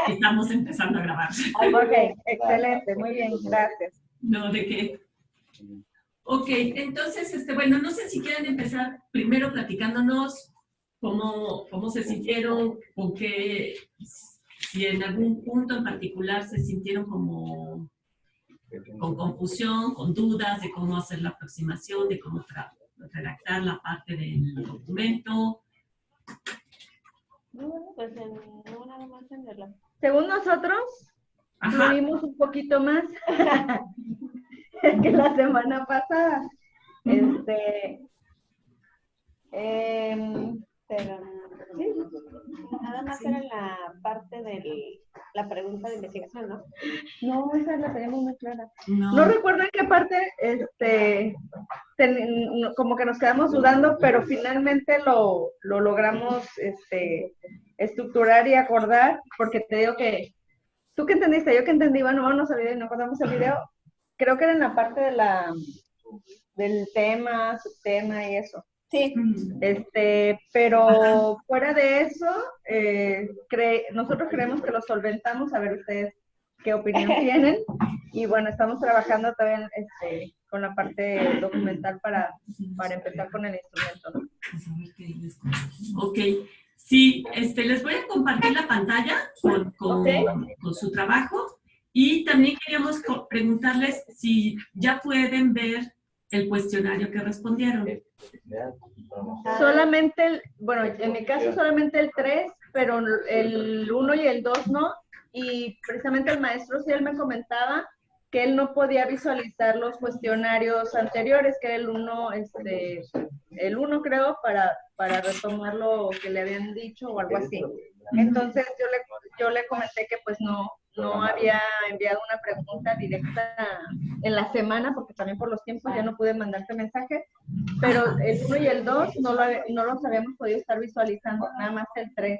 Estamos empezando a grabar. Ok, excelente, muy bien, gracias. No, ¿de qué? Ok, entonces, bueno, no sé si quieren empezar primero platicándonos cómo se sintieron, con qué, si en algún punto en particular se sintieron como con confusión, con dudas de cómo hacer la aproximación, de cómo redactar la parte del documento. Pues no, nada más en el... Según nosotros, Ajá. fluimos un poquito más que la semana pasada. Pero sí, nada más era la parte de la pregunta de investigación, ¿no? No, esa la tenemos muy clara. No. No recuerdo en qué parte, como que nos quedamos dudando, pero finalmente lo logramos estructurar y acordar, porque te digo que, ¿tú qué entendiste? Yo que entendí, bueno, vamos al video y no acordamos el video. Creo que era en la parte del tema, subtema y eso. Sí. Pero fuera de eso, nosotros creemos que lo solventamos, a ver ustedes qué opinión tienen. Y bueno, estamos trabajando también con la parte documental para empezar con el instrumento, ¿no? Ok, sí, les voy a compartir la pantalla con su trabajo y también queríamos preguntarles si ya pueden ver el cuestionario que respondieron. Solamente, bueno, en mi caso solamente el 3, pero el 1 y el 2 no. Y precisamente el maestro, sí, él me comentaba que él no podía visualizar los cuestionarios anteriores, que era el 1 creo, para retomar lo que le habían dicho o algo así. Entonces yo le comenté que pues no había enviado una pregunta directa en la semana, porque también por los tiempos ya no pude mandarte mensaje, pero el 1 y el 2 no los habíamos podido estar visualizando, nada más el 3.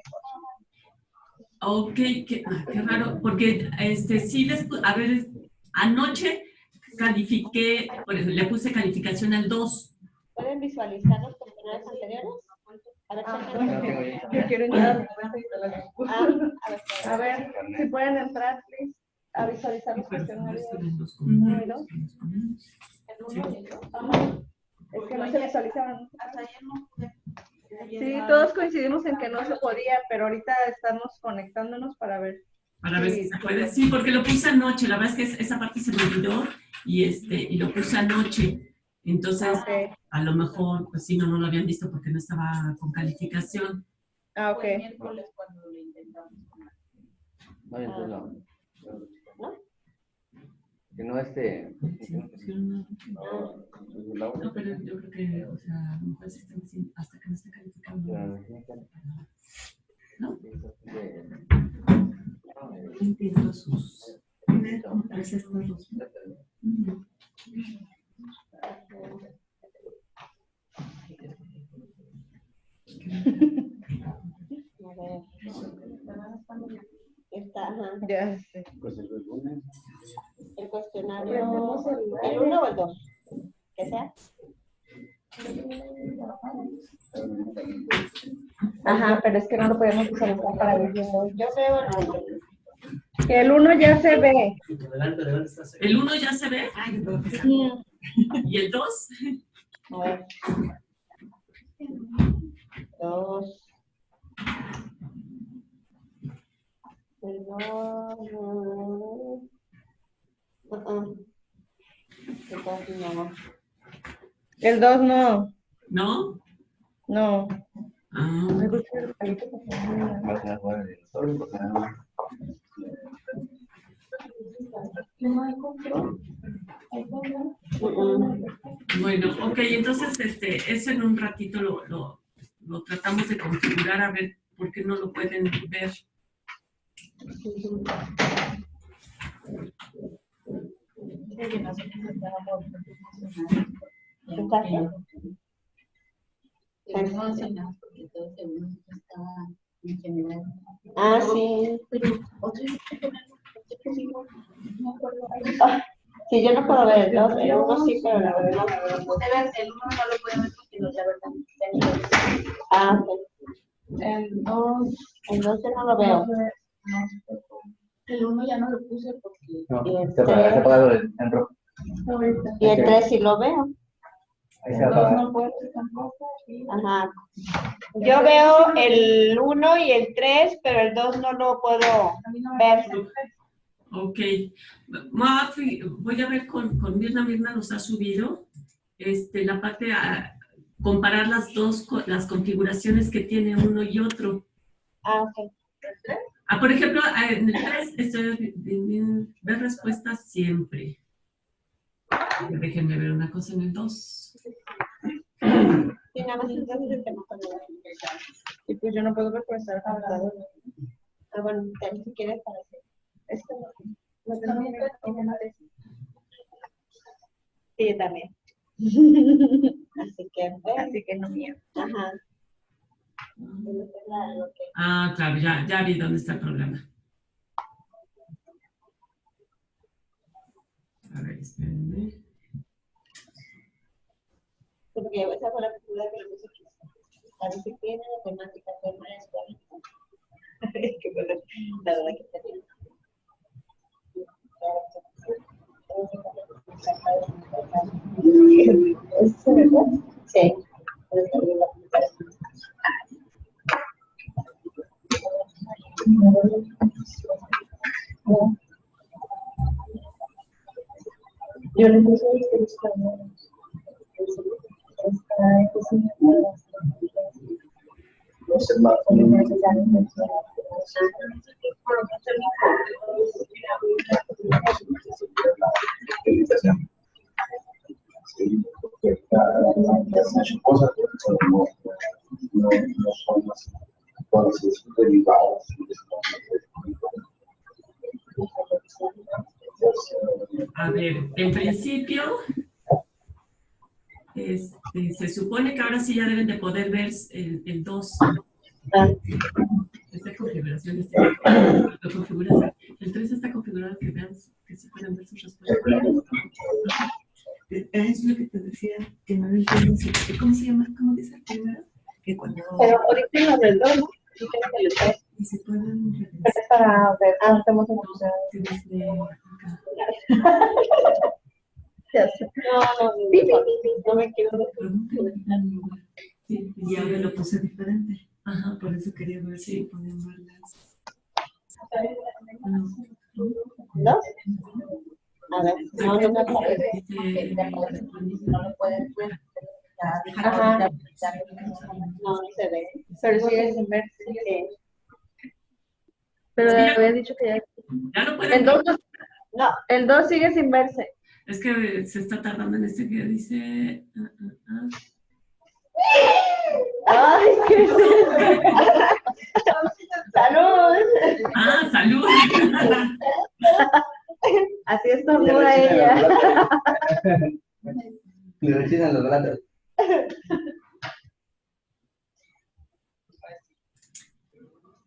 Ok, qué raro, porque sí a ver, anoche califiqué, por ejemplo, le puse calificación al 2. ¿Pueden visualizar los cuestionarios anteriores? A ver, yo quiero entrar. A ver, si pueden entrar, please, a visualizar los cuestionarios. Es que no se visualizaban. Sí, todos coincidimos en que no se podía, pero ahorita estamos conectándonos para ver. Para ver si se puede. Sí, porque lo puse anoche. La verdad es que esa parte se me olvidó y lo puse anoche. Entonces, a lo mejor, pues sí, no lo habían visto porque no estaba con calificación. Ah, ok. El miércoles cuando lo intentamos. ¿No? Que no No, pero yo creo que, o sea, hasta que no esté calificado. ¿No? Entiendo sus recetas. Ya sé. El cuestionario, el 1 o el 2, que sea. Ajá, pero es que no lo podemos visualizar para ver. Yo veo el 1. Que el 1 ya se ve. ¿El 1 ya se ve? ¿Y el 2? A ver. 2. El 2. El 2 no. ¿No? No. Bueno, ok, entonces eso en un ratito lo tratamos de configurar a ver por qué no lo pueden ver. Ah, sí. Sí, yo no puedo ver el 2, el 1 sí, pero la verdad no. El 1 no lo pueden ver porque no sabe. Ah, ok. El 2. El 2 no lo veo. El 1 ya no lo puse porque No, Y el está tres. apagado en rojo. ahorita Y el 3 sí lo veo. Ahí el se 2 apaga. no puede tampoco. Ajá. Yo veo el 1 y el 3, pero el 2 no lo puedo A mí no me ver. Ok. Voy a ver con Mirna. Mirna nos ha subido la parte a comparar las configuraciones que tiene uno y otro. Ah, ok. Por ejemplo, en el 3 estoy ver respuestas siempre. Déjenme ver una cosa en el 2. Sí, nada más entonces el tema con el- Y pues yo no puedo ver por estar hablando. Ah, bueno, también si quieres para hacer. Esto no tengo ni idea. Sí, yo también. Así que, Así que no mío. ajá. Claro, ya vi dónde está el programa. A ver, espérenme. Porque esa fue la película que le puse aquí. La disciplina, la temática, tema de escuela. Que fue la verdad que está bien. ¿Es verdad? Sí. Yo le puse Cosas que no son entonces derivadas. A ver, en principio, se supone que ahora sí ya deben de poder ver el 2. Esta configuración lo configuras. El 3 está configurado que vean que se pueden ver sus respuestas. Es lo que te decía, que no entiendo. ¿Cómo se llama? ¿Cómo dice el primero? Que cuando Pero ahorita en los del 2, ¿no? Sí, creo que el 3. y se pueden Pero regresar. es para ver cuando estemos en la Desde acá. No me quiero Sí, y ya me lo puse diferente. Ajá, por eso quería ver si podían verlas. ¿No? A ver, no, no me aparece. No lo pueden ver. Ajá. No, no se ve. Pero sigue sin verse. Sí. Pero Sí, había dicho que ya. Ya lo pueden El ver. 2, No, el 2 sigue sin verse. Es que se está tardando en que dice. ay, qué es eso. ¡Salud! Salud. Así estornuda ella. Le rechinan los gatos.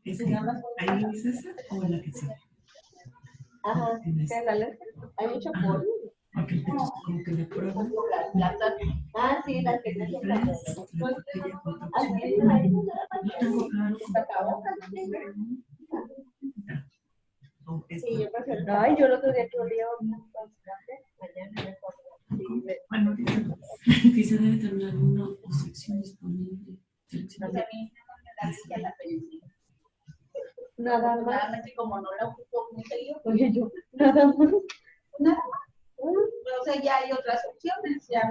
¿Ahí es esa o la que sigue? Ajá. En esta. ¿Qué, la letra? Hay mucho Ajá. polvo. Ok, entonces como que le prueban. Ah, sí, las que se El hacen. 3, la botella con Así opción. es. No tengo claro cómo. Ya. Oh, Sí, esto. yo prefiero. Ay, yo el otro día que olía Bueno, dice debe tener alguna sección disponible. Selecciona. nada más. Realmente como no la ocupo muy seguido, pues Oye, yo, nada más. nada. O sea, ya hay otras opciones, ya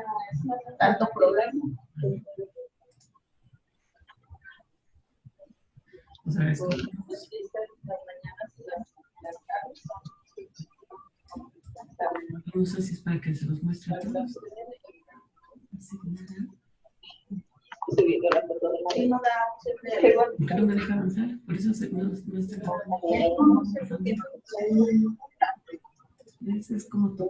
no es tanto problema. O sea, es como. Las mañanas y las tardes son. No sé si es para que se los muestre a todos. Asignar. Subiendo la foto de la Sí, no da. ¿Por qué no me deja avanzar? Por eso no está. Eso es como tu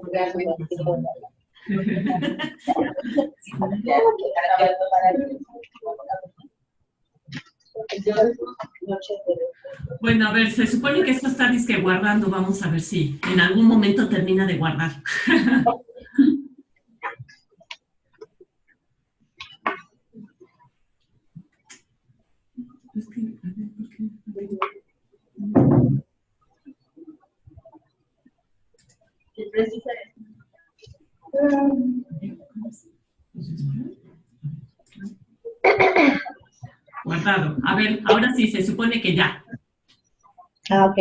Bueno, a ver, se supone que esto está disque guardando. Vamos a ver si en algún momento termina de guardar. Es que, a ver, ¿por qué? precisa. Guardado. A ver, ahora sí, se supone que ya. Ah, ok.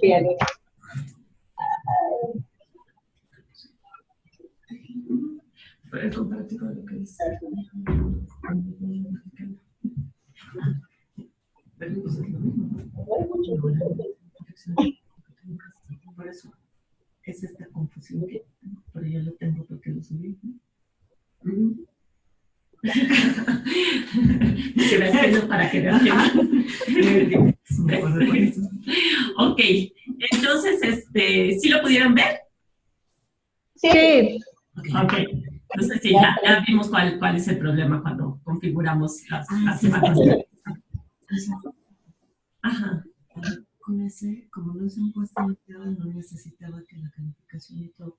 Fíjate. Puedes compartir con lo que dice. Por eso es esta confusión que, pero yo lo tengo porque lo subí. Que veas que no, para que veas que no. Ok, entonces, ¿sí lo pudieron ver? Sí. Ok, entonces sí, ya vimos cuál es el problema cuando configuramos las semanas. Ajá. Con ese, como no es un puesto limitado, no necesitaba que la calificación y todo,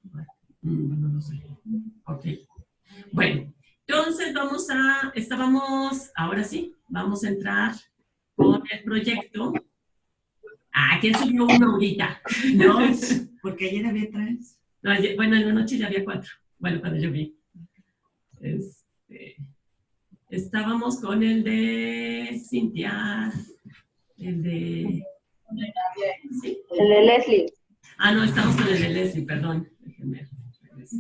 No lo sé. Ok. Bueno, entonces ahora sí, vamos a entrar con el proyecto. ¿Quién subió uno ahorita? Dos, porque ayer había 3. No, bueno, en la noche ya había 4. Bueno, cuando yo vi. Estábamos con el de Cintia, el de... ¿Sí? El de Leslie. No, estamos con el de Leslie, perdón. Déjenme regresar.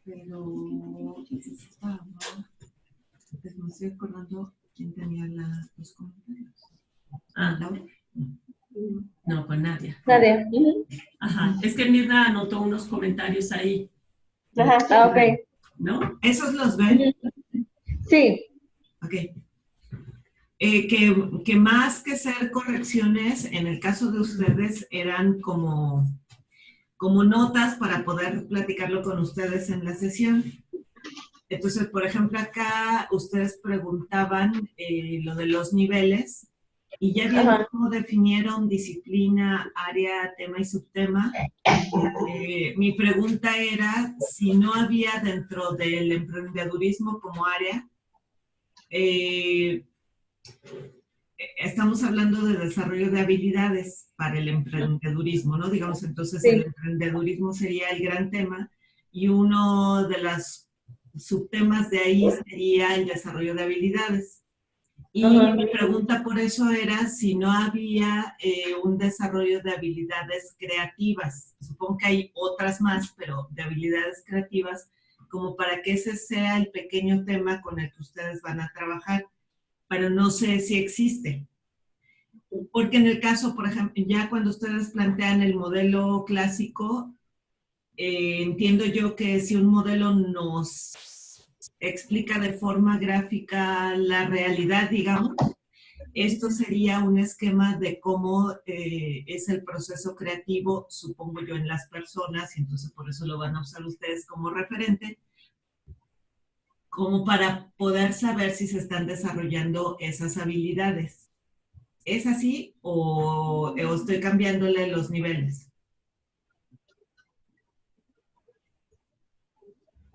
Pero necesitaba, pues me estoy acordando quién tenía los comentarios. ¿Laura? No, con Nadia. Nadia. Ajá, es que Mirna anotó unos comentarios ahí. Ajá, ok. ¿No? ¿Esos los ven? Sí. Ok. Que más que ser correcciones, en el caso de ustedes, eran como notas para poder platicarlo con ustedes en la sesión. Entonces, por ejemplo, acá ustedes preguntaban lo de los niveles y ya vieron cómo definieron disciplina, área, tema y subtema. Mi pregunta era si no había dentro del emprendedurismo como área, estamos hablando de desarrollo de habilidades para el emprendedurismo, ¿no? Digamos, entonces el emprendedurismo sería el gran tema y uno de los subtemas de ahí sería el desarrollo de habilidades. Y mi pregunta por eso era si no había un desarrollo de habilidades creativas. Supongo que hay otras más, pero de habilidades creativas, como para que ese sea el pequeño tema con el que ustedes van a trabajar. Pero no sé si existe. Porque en el caso, por ejemplo, ya cuando ustedes plantean el modelo clásico, entiendo yo que si un modelo nos explica de forma gráfica la realidad, digamos, esto sería un esquema de cómo es el proceso creativo, supongo yo, en las personas, y entonces por eso lo van a usar ustedes como referente, como para poder saber si se están desarrollando esas habilidades. ¿Es así o estoy cambiándole los niveles?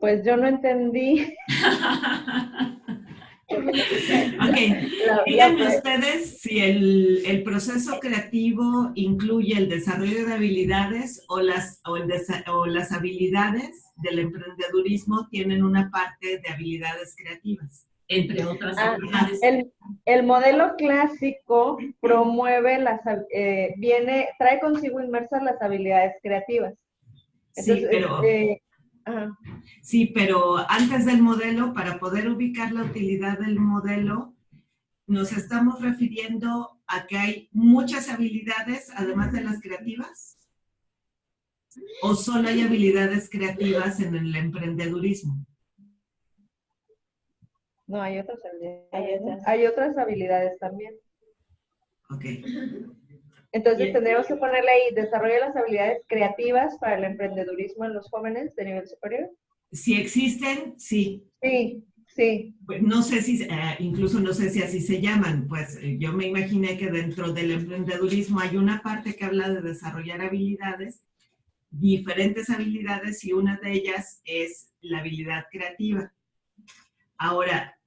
Pues yo no entendí. Ok, díganme ustedes si el proceso creativo incluye el desarrollo de habilidades o las habilidades del emprendedurismo tienen una parte de habilidades creativas. Entre otras habilidades. El modelo clásico promueve trae consigo inmersas las habilidades creativas. Entonces, sí, pero antes del modelo, para poder ubicar la utilidad del modelo, nos estamos refiriendo a que hay muchas habilidades además de las creativas. ¿O solo hay habilidades creativas en el emprendedurismo? No, hay otras habilidades. Hay otras habilidades también. Ok. Entonces Bien. tendríamos que ponerle ahí, desarrolla las habilidades creativas para el emprendedurismo en los jóvenes de nivel superior. Si existen, sí. Sí, sí. Pues no sé si, incluso no sé si así se llaman, pues yo me imaginé que dentro del emprendedurismo hay una parte que habla de desarrollar habilidades, diferentes habilidades, y una de ellas es la habilidad creativa. Ahora,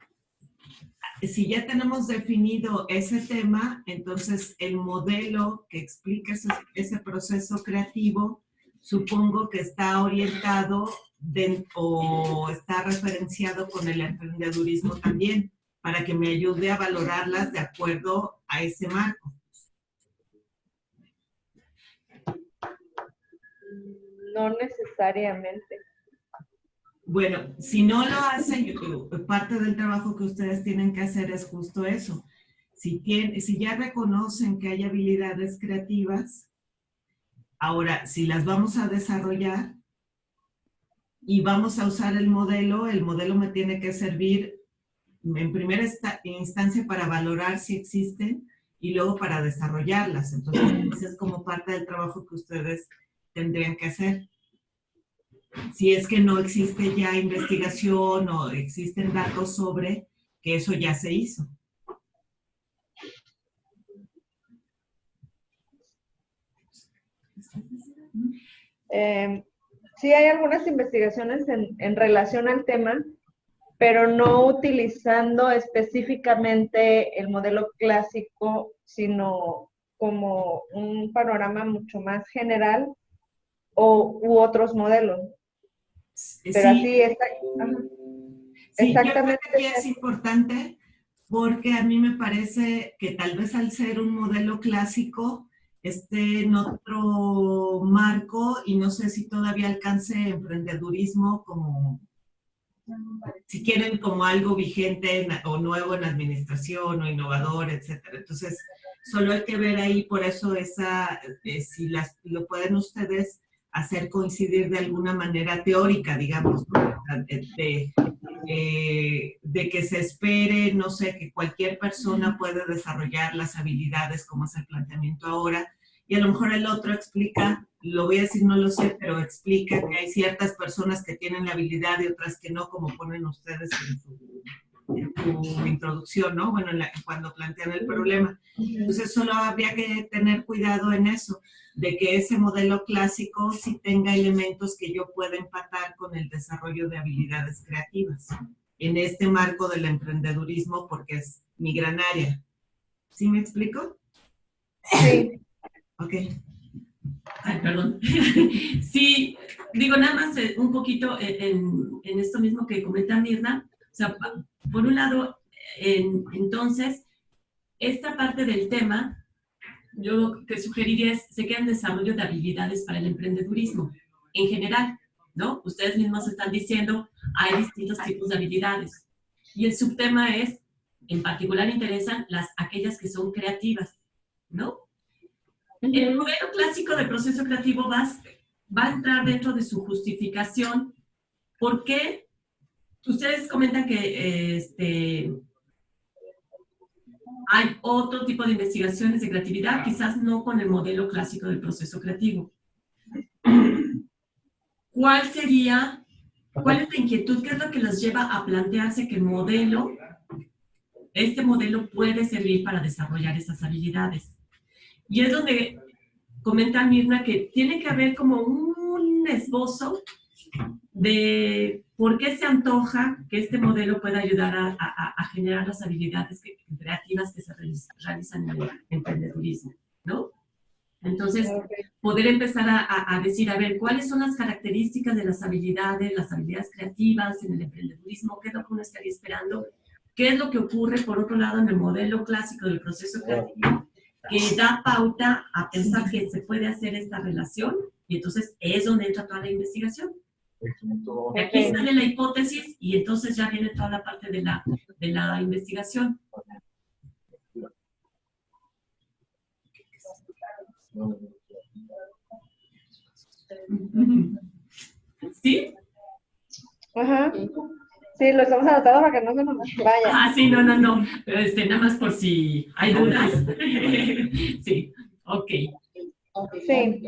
si ya tenemos definido ese tema, entonces el modelo que explica ese proceso creativo, supongo que está orientado o está referenciado con el emprendedurismo también, para que me ayude a valorarlas de acuerdo a ese marco. No necesariamente. Bueno, si no lo hacen, parte del trabajo que ustedes tienen que hacer es justo eso. Si ya reconocen que hay habilidades creativas, ahora, si las vamos a desarrollar y vamos a usar el modelo me tiene que servir en primera instancia para valorar si existen y luego para desarrollarlas. Entonces, ese es como parte del trabajo que ustedes tendrían que hacer. Si es que no existe ya investigación o existen datos sobre que eso ya se hizo. Sí hay algunas investigaciones en relación al tema, pero no utilizando específicamente el modelo clásico, sino como un panorama mucho más general u otros modelos. Pero Sí, así está. sí, Exactamente. yo creo que aquí es importante porque a mí me parece que tal vez al ser un modelo clásico esté en otro marco y no sé si todavía alcance emprendedurismo como, si quieren, como algo vigente o nuevo en administración o innovador, etcétera. Entonces, solo hay que ver ahí, por eso si lo pueden ustedes hacer coincidir de alguna manera teórica, digamos, ¿no? De que se espere, no sé, que cualquier persona pueda desarrollar las habilidades como es el planteamiento ahora, y a lo mejor el otro explica, lo voy a decir, no lo sé, pero explica que hay ciertas personas que tienen la habilidad y otras que no, como ponen ustedes en su introducción, ¿no? Bueno, cuando plantean el problema. Entonces, solo habría que tener cuidado en eso, de que ese modelo clásico sí tenga elementos que yo pueda empatar con el desarrollo de habilidades creativas en este marco del emprendedurismo, porque es mi gran área. ¿Sí me explico? Sí. Ok. Ay, perdón. Sí, digo nada más un poquito en esto mismo que comenta Mirna. O sea, por un lado, entonces, esta parte del tema, yo lo que sugeriría es, se queda en desarrollo de habilidades para el emprendedurismo, en general, ¿no? Ustedes mismos están diciendo, hay distintos tipos de habilidades. Y el subtema es, en particular interesan aquellas que son creativas, ¿no? El modelo clásico de proceso creativo va a entrar dentro de su justificación. ¿Por qué? Ustedes comentan que hay otro tipo de investigaciones de creatividad, quizás no con el modelo clásico del proceso creativo. ¿Cuál es la inquietud? ¿Qué es lo que los lleva a plantearse que este modelo puede servir para desarrollar esas habilidades? Y es donde comenta Mirna que tiene que haber como un esbozo de por qué se antoja que este modelo pueda ayudar a generar las habilidades creativas que se realizan en el emprendedurismo, ¿no? Entonces, poder empezar a decir, a ver, ¿cuáles son las características de las habilidades creativas en el emprendedurismo? ¿Qué es lo que uno estaría esperando? ¿Qué es lo que ocurre, por otro lado, en el modelo clásico del proceso creativo? Que da pauta a pensar que se puede hacer esta relación, y entonces es donde entra toda la investigación. Aquí sale la hipótesis y entonces ya viene toda la parte de la investigación. ¿Sí? Ajá. Sí, lo estamos anotando para que no se nos vaya. Ah, sí, no. Pero nada más por si hay dudas. Sí, ok. Sí.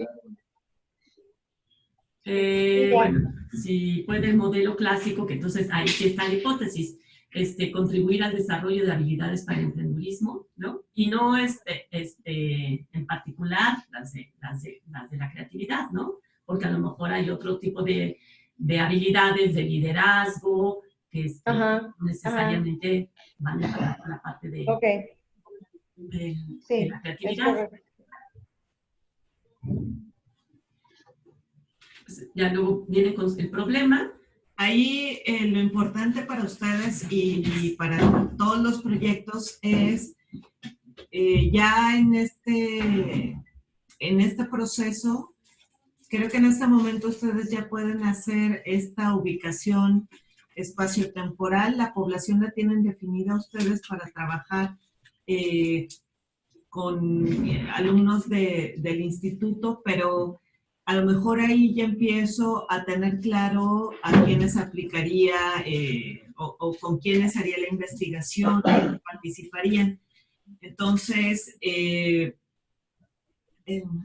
Bueno, si puede el modelo clásico, que entonces ahí sí está la hipótesis, contribuir al desarrollo de habilidades para el emprendedurismo, ¿no? Y no en particular las de la creatividad, ¿no? Porque a lo mejor hay otro tipo de habilidades de liderazgo que necesariamente van a la parte de, Ok, de sí, la es creatividad. correcto. Ya luego viene con el problema. Ahí lo importante para ustedes y para todos los proyectos es ya en este proceso, creo que en este momento ustedes ya pueden hacer esta ubicación espaciotemporal. La población la tienen definida ustedes para trabajar con alumnos del instituto, pero a lo mejor ahí ya empiezo a tener claro a quiénes aplicaría o con quiénes haría la investigación, quiénes participarían. Entonces,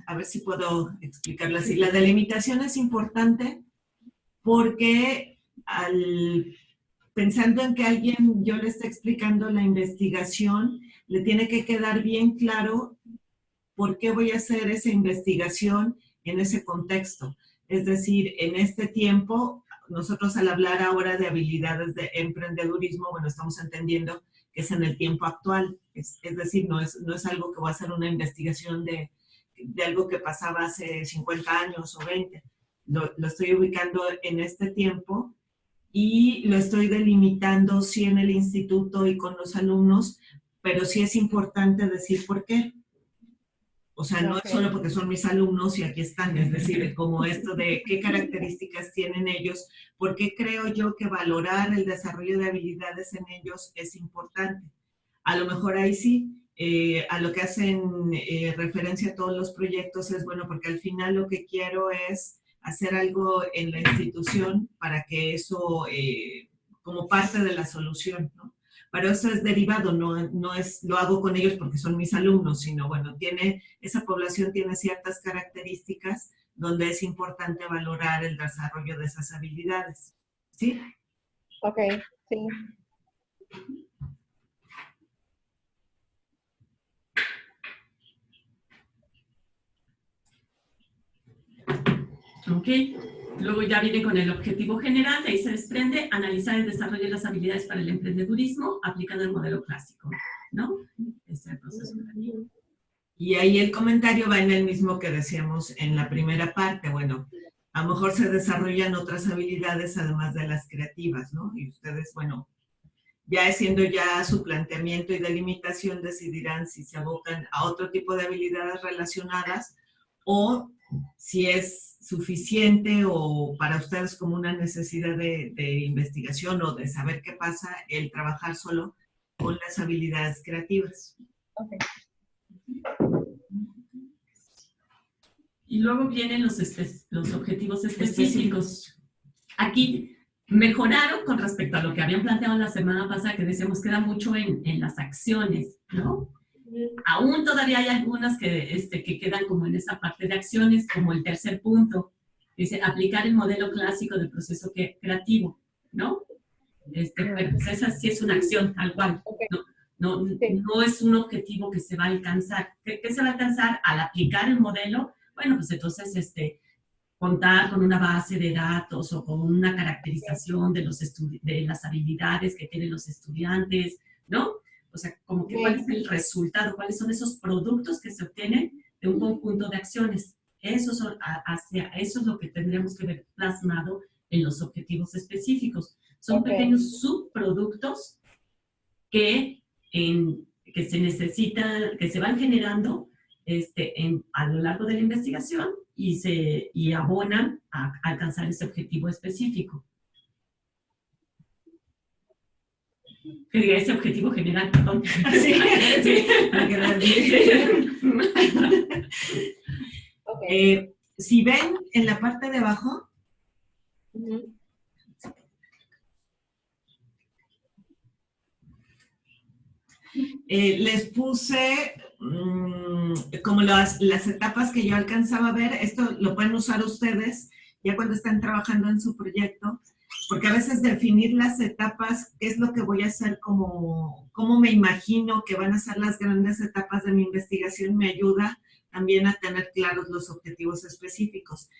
a ver si puedo explicarlo así. La delimitación es importante porque pensando en que alguien, yo le esté explicando la investigación, le tiene que quedar bien claro por qué voy a hacer esa investigación en ese contexto. Es decir, en este tiempo, nosotros al hablar ahora de habilidades de emprendedurismo, bueno, estamos entendiendo que es en el tiempo actual. Es decir, no es algo que voy a hacer una investigación de algo que pasaba hace 50 años o 20. Lo estoy ubicando en este tiempo y lo estoy delimitando sí en el instituto y con los alumnos, pero sí es importante decir por qué. O sea, no es solo porque son mis alumnos y aquí están, es decir, como esto de qué características tienen ellos, por qué creo yo que valorar el desarrollo de habilidades en ellos es importante. A lo mejor ahí sí, a lo que hacen referencia a todos los proyectos es, bueno, porque al final lo que quiero es hacer algo en la institución para que eso, como parte de la solución, ¿no? Pero eso es derivado, no es lo hago con ellos porque son mis alumnos, sino, bueno, esa población tiene ciertas características donde es importante valorar el desarrollo de esas habilidades. ¿Sí? Ok, sí. Ok, luego ya viene con el objetivo general, de ahí se desprende analizar el desarrollo de las habilidades para el emprendedurismo aplicando el modelo clásico, ¿no? Este es el proceso creativo. Y ahí el comentario va en el mismo que decíamos en la primera parte. Bueno, a lo mejor se desarrollan otras habilidades además de las creativas, ¿no? Y ustedes, bueno, ya haciendo ya su planteamiento y delimitación decidirán si se abocan a otro tipo de habilidades relacionadas o si es suficiente o para ustedes como una necesidad de investigación o de saber qué pasa el trabajar solo con las habilidades creativas. Okay. Y luego vienen los objetivos específicos. Aquí mejoraron con respecto a lo que habían planteado la semana pasada, que decíamos queda mucho en las acciones, ¿no? Aún todavía hay algunas que quedan como en esa parte de acciones, como el tercer punto. Dice, aplicar el modelo clásico del proceso creativo, ¿no? Pero pues esa sí es una acción, tal cual. No es un objetivo que se va a alcanzar. ¿Qué se va a alcanzar al aplicar el modelo? Bueno, pues entonces contar con una base de datos o con una caracterización de las habilidades que tienen los estudiantes, ¿no? O sea, como que cuál es el resultado, cuáles son esos productos que se obtienen de un conjunto de acciones. Eso es lo que tendríamos que ver plasmado en los objetivos específicos. Son pequeños subproductos que se necesitan, que se van generando a lo largo de la investigación y abonan a alcanzar ese objetivo específico. Que diga ese objetivo general, perdón. Sí, sí. Si ven en la parte de abajo, les puse como las etapas que yo alcanzaba a ver. Esto lo pueden usar ustedes ya cuando están trabajando en su proyecto, porque a veces definir las etapas, qué es lo que voy a hacer, cómo me imagino que van a ser las grandes etapas de mi investigación, me ayuda también a tener claros los objetivos específicos.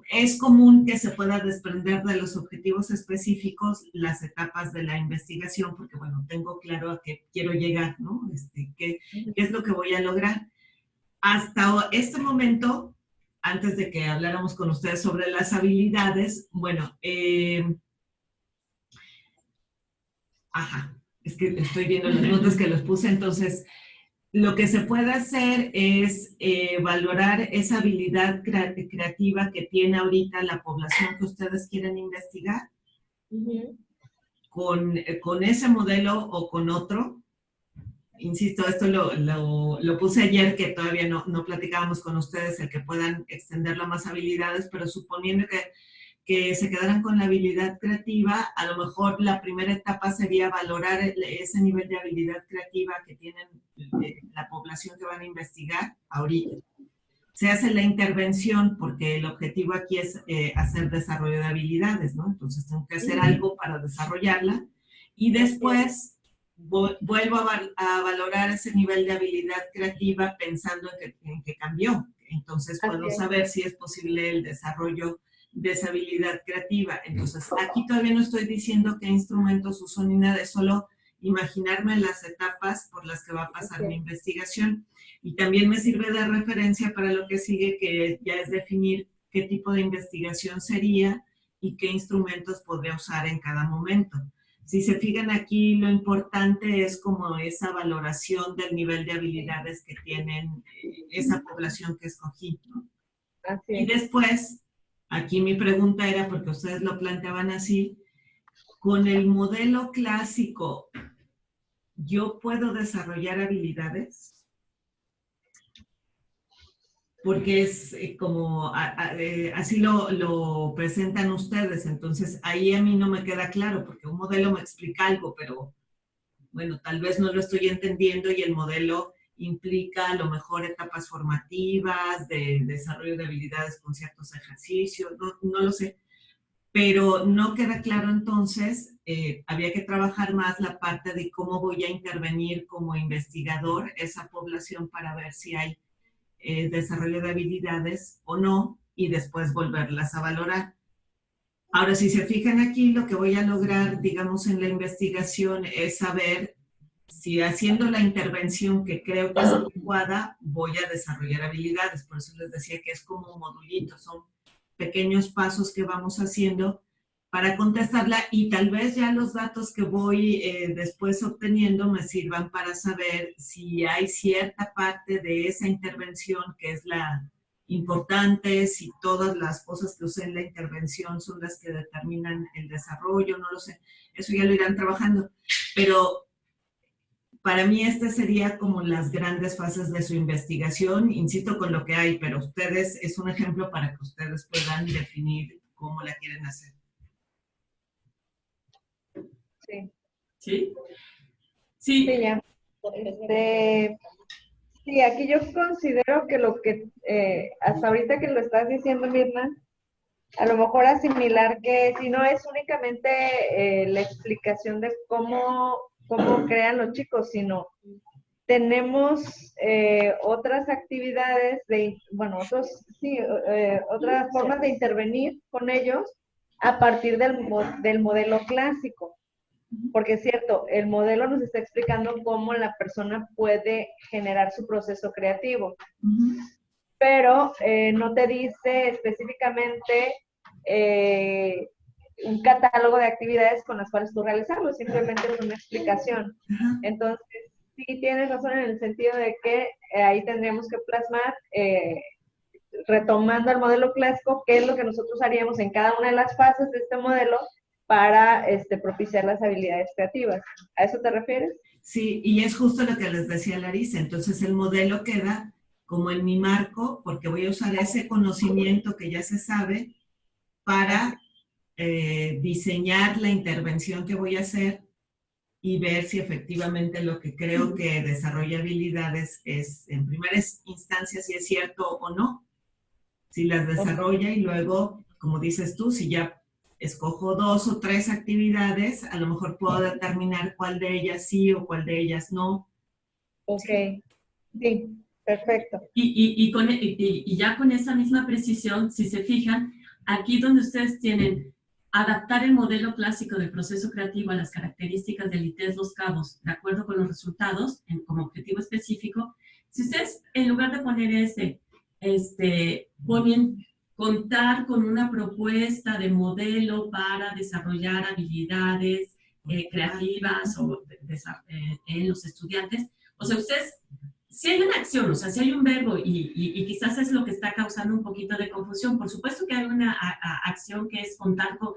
es común que se pueda desprender de los objetivos específicos las etapas de la investigación, porque, bueno, tengo claro a qué quiero llegar, ¿no? ¿Qué es lo que voy a lograr? Hasta este momento, antes de que habláramos con ustedes sobre las habilidades, bueno, es que estoy viendo las notas que les puse, entonces, lo que se puede hacer es valorar esa habilidad creativa que tiene ahorita la población que ustedes quieren investigar, con ese modelo o con otro. Insisto, esto lo puse ayer, que todavía no platicábamos con ustedes, el que puedan extenderlo a más habilidades, pero suponiendo que se quedaran con la habilidad creativa, a lo mejor la primera etapa sería valorar ese nivel de habilidad creativa que tienen la población que van a investigar ahorita. Se hace la intervención porque el objetivo aquí es hacer desarrollo de habilidades, ¿no? Entonces tengo que hacer algo para desarrollarla y después vuelvo a valorar ese nivel de habilidad creativa pensando en que cambió. Entonces puedo saber si es posible el desarrollo de esa habilidad creativa. Entonces, aquí todavía no estoy diciendo qué instrumentos uso ni nada, es solo imaginarme las etapas por las que va a pasar mi investigación. Y también me sirve de referencia para lo que sigue, que ya es definir qué tipo de investigación sería y qué instrumentos podría usar en cada momento. Si se fijan aquí, lo importante es como esa valoración del nivel de habilidades que tienen esa población que escogí, ¿no? Y después, aquí mi pregunta era, porque ustedes lo planteaban así, con el modelo clásico, ¿yo puedo desarrollar habilidades? Porque es como, así lo presentan ustedes, entonces ahí a mí no me queda claro, porque un modelo me explica algo, pero bueno, tal vez no lo estoy entendiendo y el modelo implica a lo mejor etapas formativas, de desarrollo de habilidades con ciertos ejercicios, no lo sé. Pero no queda claro entonces, había que trabajar más la parte de cómo voy a intervenir como investigador esa población para ver si hay desarrollo de habilidades o no, y después volverlas a valorar. Ahora, si se fijan aquí, lo que voy a lograr, digamos, en la investigación es saber si haciendo la intervención que creo que es adecuada, voy a desarrollar habilidades. Por eso les decía que es como un modulito, son pequeños pasos que vamos haciendo para contestarla y tal vez ya los datos que voy después obteniendo me sirvan para saber si hay cierta parte de esa intervención que es la importante, si todas las cosas que usé en la intervención son las que determinan el desarrollo, no lo sé. Eso ya lo irán trabajando. Pero para mí este sería como las grandes fases de su investigación, insisto con lo que hay, pero ustedes, es un ejemplo para que ustedes puedan definir cómo la quieren hacer. Sí. ¿Sí? Sí, ya. Sí, aquí yo considero que lo que, hasta ahorita que lo estás diciendo, Mirna, a lo mejor asimilar que si no es únicamente la explicación de cómo crean los chicos, sino tenemos otras actividades, otras formas de intervenir con ellos a partir del modelo clásico. Porque es cierto, el modelo nos está explicando cómo la persona puede generar su proceso creativo, pero no te dice específicamente un catálogo de actividades con las cuales tú realizarlo, simplemente es una explicación. Entonces, sí tienes razón en el sentido de que ahí tendríamos que plasmar, retomando el modelo clásico, qué es lo que nosotros haríamos en cada una de las fases de este modelo para propiciar las habilidades creativas. ¿A eso te refieres? Sí, y es justo lo que les decía Larisa. Entonces el modelo queda como en mi marco, porque voy a usar ese conocimiento que ya se sabe para diseñar la intervención que voy a hacer y ver si efectivamente lo que creo que desarrolla habilidades es, en primera instancia, si es cierto o no. Si las desarrolla y luego, como dices tú, si ya escojo 2 o 3 actividades, a lo mejor puedo determinar cuál de ellas sí o cuál de ellas no. Ok, sí, perfecto. Y ya con esa misma precisión, si se fijan, aquí donde ustedes tienen adaptar el modelo clásico del proceso creativo a las características del ITES Los Cabos, de acuerdo con los resultados, como objetivo específico, si ustedes en lugar de poner ponen contar con una propuesta de modelo para desarrollar habilidades creativas en los estudiantes, o sea, ustedes, si hay una acción, o sea, si hay un verbo y quizás es lo que está causando un poquito de confusión, por supuesto que hay una acción que es contar con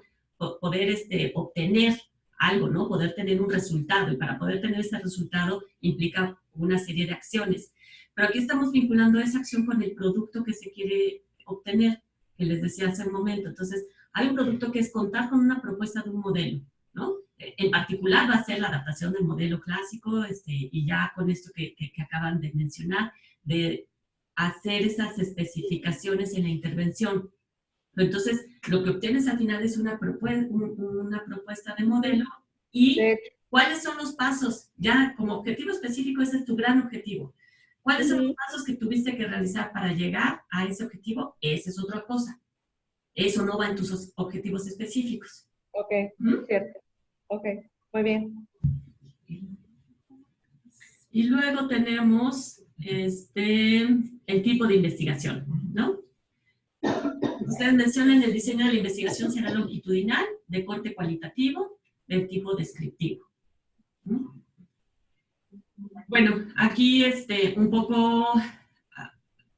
poder obtener algo, ¿no? Poder tener un resultado, y para poder tener ese resultado implica una serie de acciones. Pero aquí estamos vinculando esa acción con el producto que se quiere obtener, que les decía hace un momento. Entonces, hay un producto que es contar con una propuesta de un modelo, ¿no? En particular va a ser la adaptación del modelo clásico, y ya con esto que acaban de mencionar, de hacer esas especificaciones en la intervención. Entonces, lo que obtienes al final es una propuesta de modelo y cuáles son los pasos, ya como objetivo específico, ese es tu gran objetivo. ¿Cuáles son los pasos que tuviste que realizar para llegar a ese objetivo? Esa es otra cosa. Eso no va en tus objetivos específicos. Ok, cierto. Ok, muy bien. Y luego tenemos el tipo de investigación, ¿no? Ustedes mencionan el diseño de la investigación será longitudinal, de corte cualitativo, de tipo descriptivo. Bueno, aquí un poco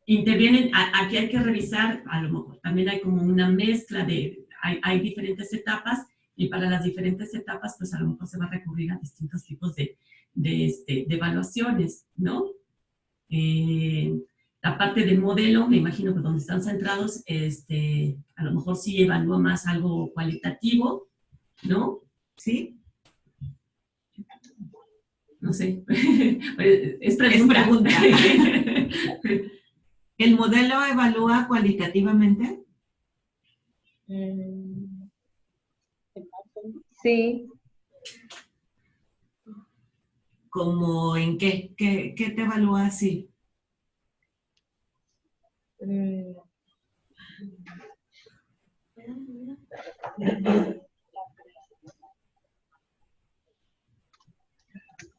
intervienen, aquí hay que revisar, a lo mejor también hay como una mezcla hay diferentes etapas, y para las diferentes etapas, pues a lo mejor se va a recurrir a distintos tipos de evaluaciones, ¿no? La parte del modelo, me imagino que donde están centrados, a lo mejor sí evalúa más algo cualitativo, ¿no? ¿Sí? No sé. Es pregunta. ¿El modelo evalúa cualitativamente? Sí. ¿Cómo en qué? ¿Qué te evalúa así?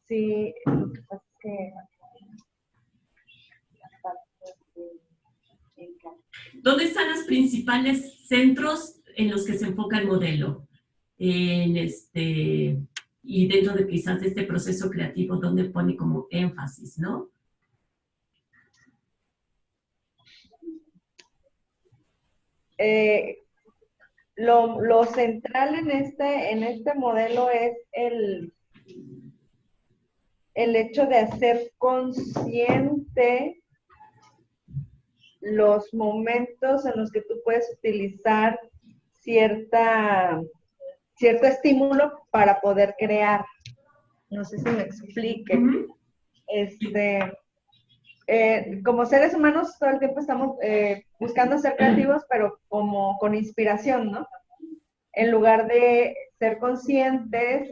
Sí, lo que pasa es que... ¿Dónde están los principales centros en los que se enfoca el modelo? Y dentro de quizás de este proceso creativo, ¿dónde pone como énfasis, no? Lo central en este modelo es el hecho de hacer consciente los momentos en los que tú puedes utilizar cierto estímulo para poder crear. No sé si me explique. Como seres humanos todo el tiempo estamos buscando ser creativos, pero como con inspiración, ¿no? En lugar de ser conscientes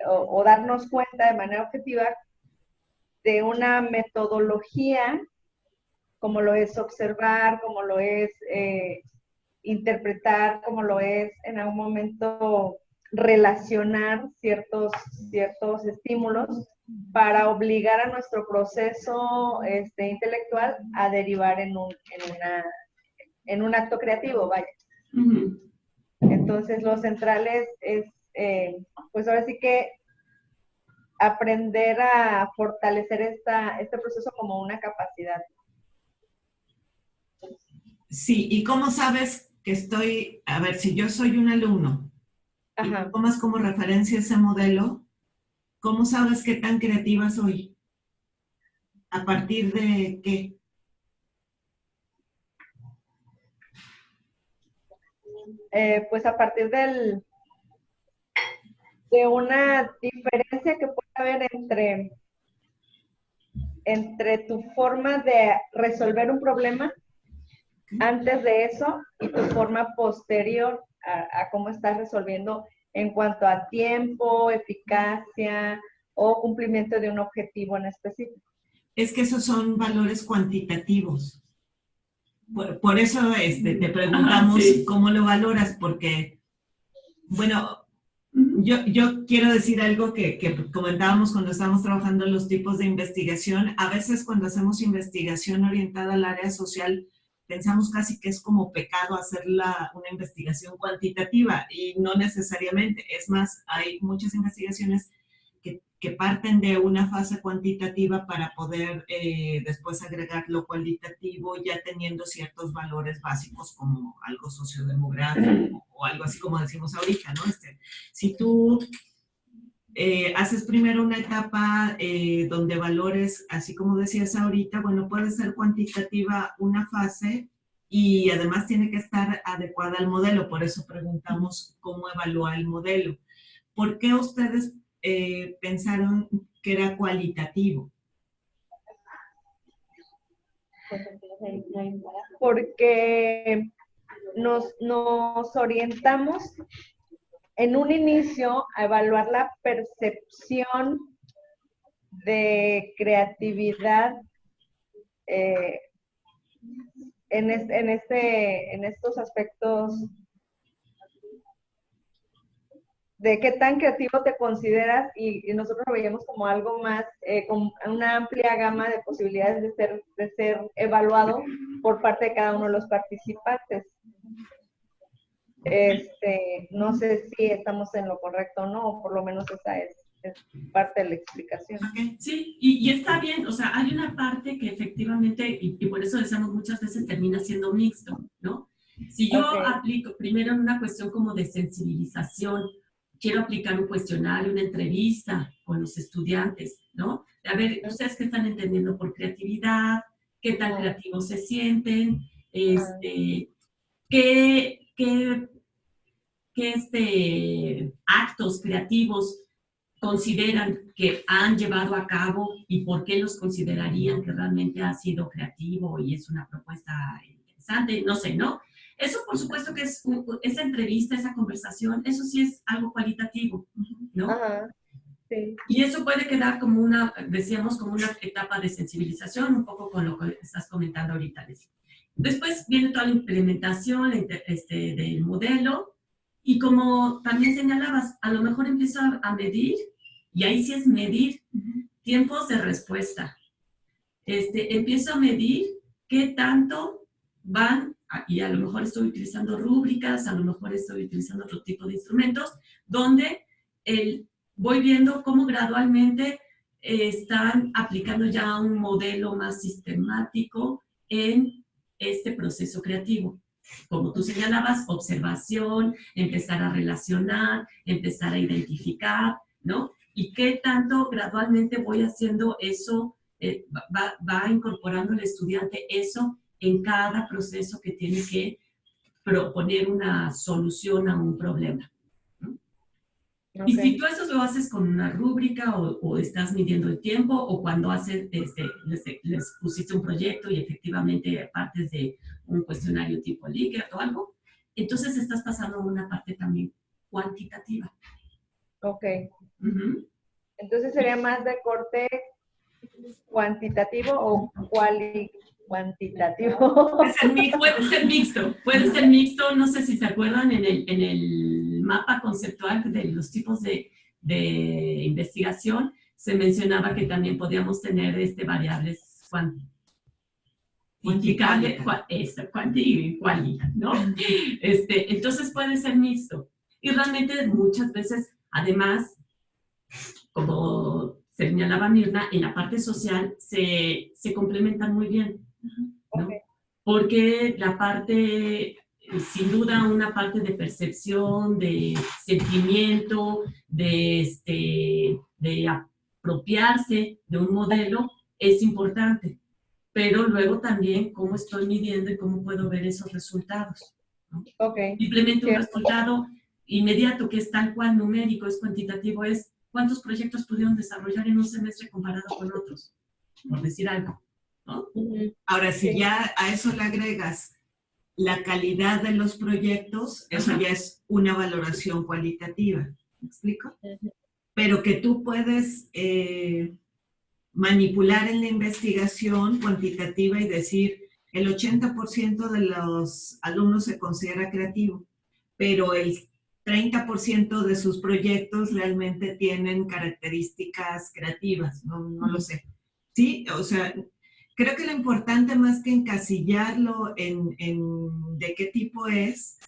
o darnos cuenta de manera objetiva de una metodología, como lo es observar, como lo es interpretar, como lo es en algún momento relacionar ciertos estímulos para obligar a nuestro proceso intelectual a derivar en un acto creativo, vaya. Entonces, lo central es pues ahora sí que aprender a fortalecer este proceso como una capacidad. Sí, ¿y cómo sabes que a ver, si yo soy un alumno, y tomas como referencia ese modelo, ¿cómo sabes qué tan creativa soy? ¿A partir de qué? Pues a partir de una diferencia que puede haber entre tu forma de resolver un problema antes de eso y tu forma posterior a cómo estás resolviendo en cuanto a tiempo, eficacia o cumplimiento de un objetivo en específico. Es que esos son valores cuantitativos. Por eso te preguntamos Sí. cómo lo valoras, porque, bueno, yo quiero decir algo que comentábamos cuando estábamos trabajando en los tipos de investigación. A veces cuando hacemos investigación orientada al área social, pensamos casi que es como pecado hacer una investigación cuantitativa, y no necesariamente. Es más, hay muchas investigaciones que parten de una fase cuantitativa para poder después agregar lo cualitativo, ya teniendo ciertos valores básicos como algo sociodemográfico o algo así como decimos ahorita, ¿no? Si tú haces primero una etapa donde valores, así como decías ahorita, bueno, puede ser cuantitativa una fase y además tiene que estar adecuada al modelo. Por eso preguntamos cómo evaluar el modelo. ¿Por qué ustedes pensaron que era cualitativo? Porque nos orientamos en un inicio a evaluar la percepción de creatividad en estos aspectos de qué tan creativo te consideras, y nosotros lo veíamos como algo más, con una amplia gama de posibilidades de ser evaluado por parte de cada uno de los participantes. No sé si estamos en lo correcto o no, o por lo menos esa es parte de la explicación. Okay. Sí, y está bien, o sea, hay una parte que efectivamente, y por eso decimos muchas veces termina siendo mixto, ¿no? Si yo aplico primero en una cuestión como de sensibilización, quiero aplicar un cuestionario, una entrevista con los estudiantes, ¿no? A ver, ¿ustedes qué están entendiendo por creatividad? ¿Qué tan creativos se sienten? ¿Qué actos creativos consideran que han llevado a cabo y por qué los considerarían que realmente ha sido creativo y es una propuesta interesante? No sé, ¿no? Eso, por supuesto que es esa entrevista, esa conversación, eso sí es algo cualitativo, ¿no? Ajá, sí. Y eso puede quedar como decíamos, como una etapa de sensibilización, un poco con lo que estás comentando ahorita, Leslie. Después viene toda la implementación del modelo, y como también señalabas, a lo mejor empiezo a medir, y ahí sí es medir tiempos de respuesta. Empiezo a medir qué tanto van, y a lo mejor estoy utilizando rúbricas, a lo mejor estoy utilizando otro tipo de instrumentos, donde voy viendo cómo gradualmente están aplicando ya un modelo más sistemático en este proceso creativo. Como tú señalabas, observación, empezar a relacionar, empezar a identificar, ¿no? Y qué tanto gradualmente voy haciendo eso, va incorporando el estudiante eso en cada proceso que tiene que proponer una solución a un problema. Okay. Y si tú eso lo haces con una rúbrica o estás midiendo el tiempo, o cuando haces, les pusiste un proyecto y efectivamente partes de un cuestionario tipo Likert o algo, entonces estás pasando a una parte también cuantitativa. Ok. Entonces sería más de corte cuantitativo o cuantitativo. Puede ser mixto, no sé si se acuerdan en el mapa conceptual de los tipos de investigación, se mencionaba que también podíamos tener variables cuantificables, cualidad, ¿no? Entonces puede ser mixto. Y realmente muchas veces, además, como señalaba Mirna, en la parte social se complementan muy bien, ¿no? Okay. Porque la parte, sin duda, una parte de percepción, de sentimiento, de apropiarse de un modelo es importante, pero luego también cómo estoy midiendo y cómo puedo ver esos resultados, ¿no? Okay. Simplemente un resultado inmediato que es tal cual numérico, es cuantitativo, es ¿cuántos proyectos pudieron desarrollar en un semestre comparado con otros? Por decir algo, ¿no? Ahora, si ya a eso le agregas la calidad de los proyectos, eso ya es una valoración cualitativa. ¿Me explico? Pero que tú puedes manipular en la investigación cuantitativa y decir, el 80% de los alumnos se considera creativo, pero el 30% de sus proyectos realmente tienen características creativas, no lo sé. Sí, o sea, creo que lo importante más que encasillarlo en de qué tipo es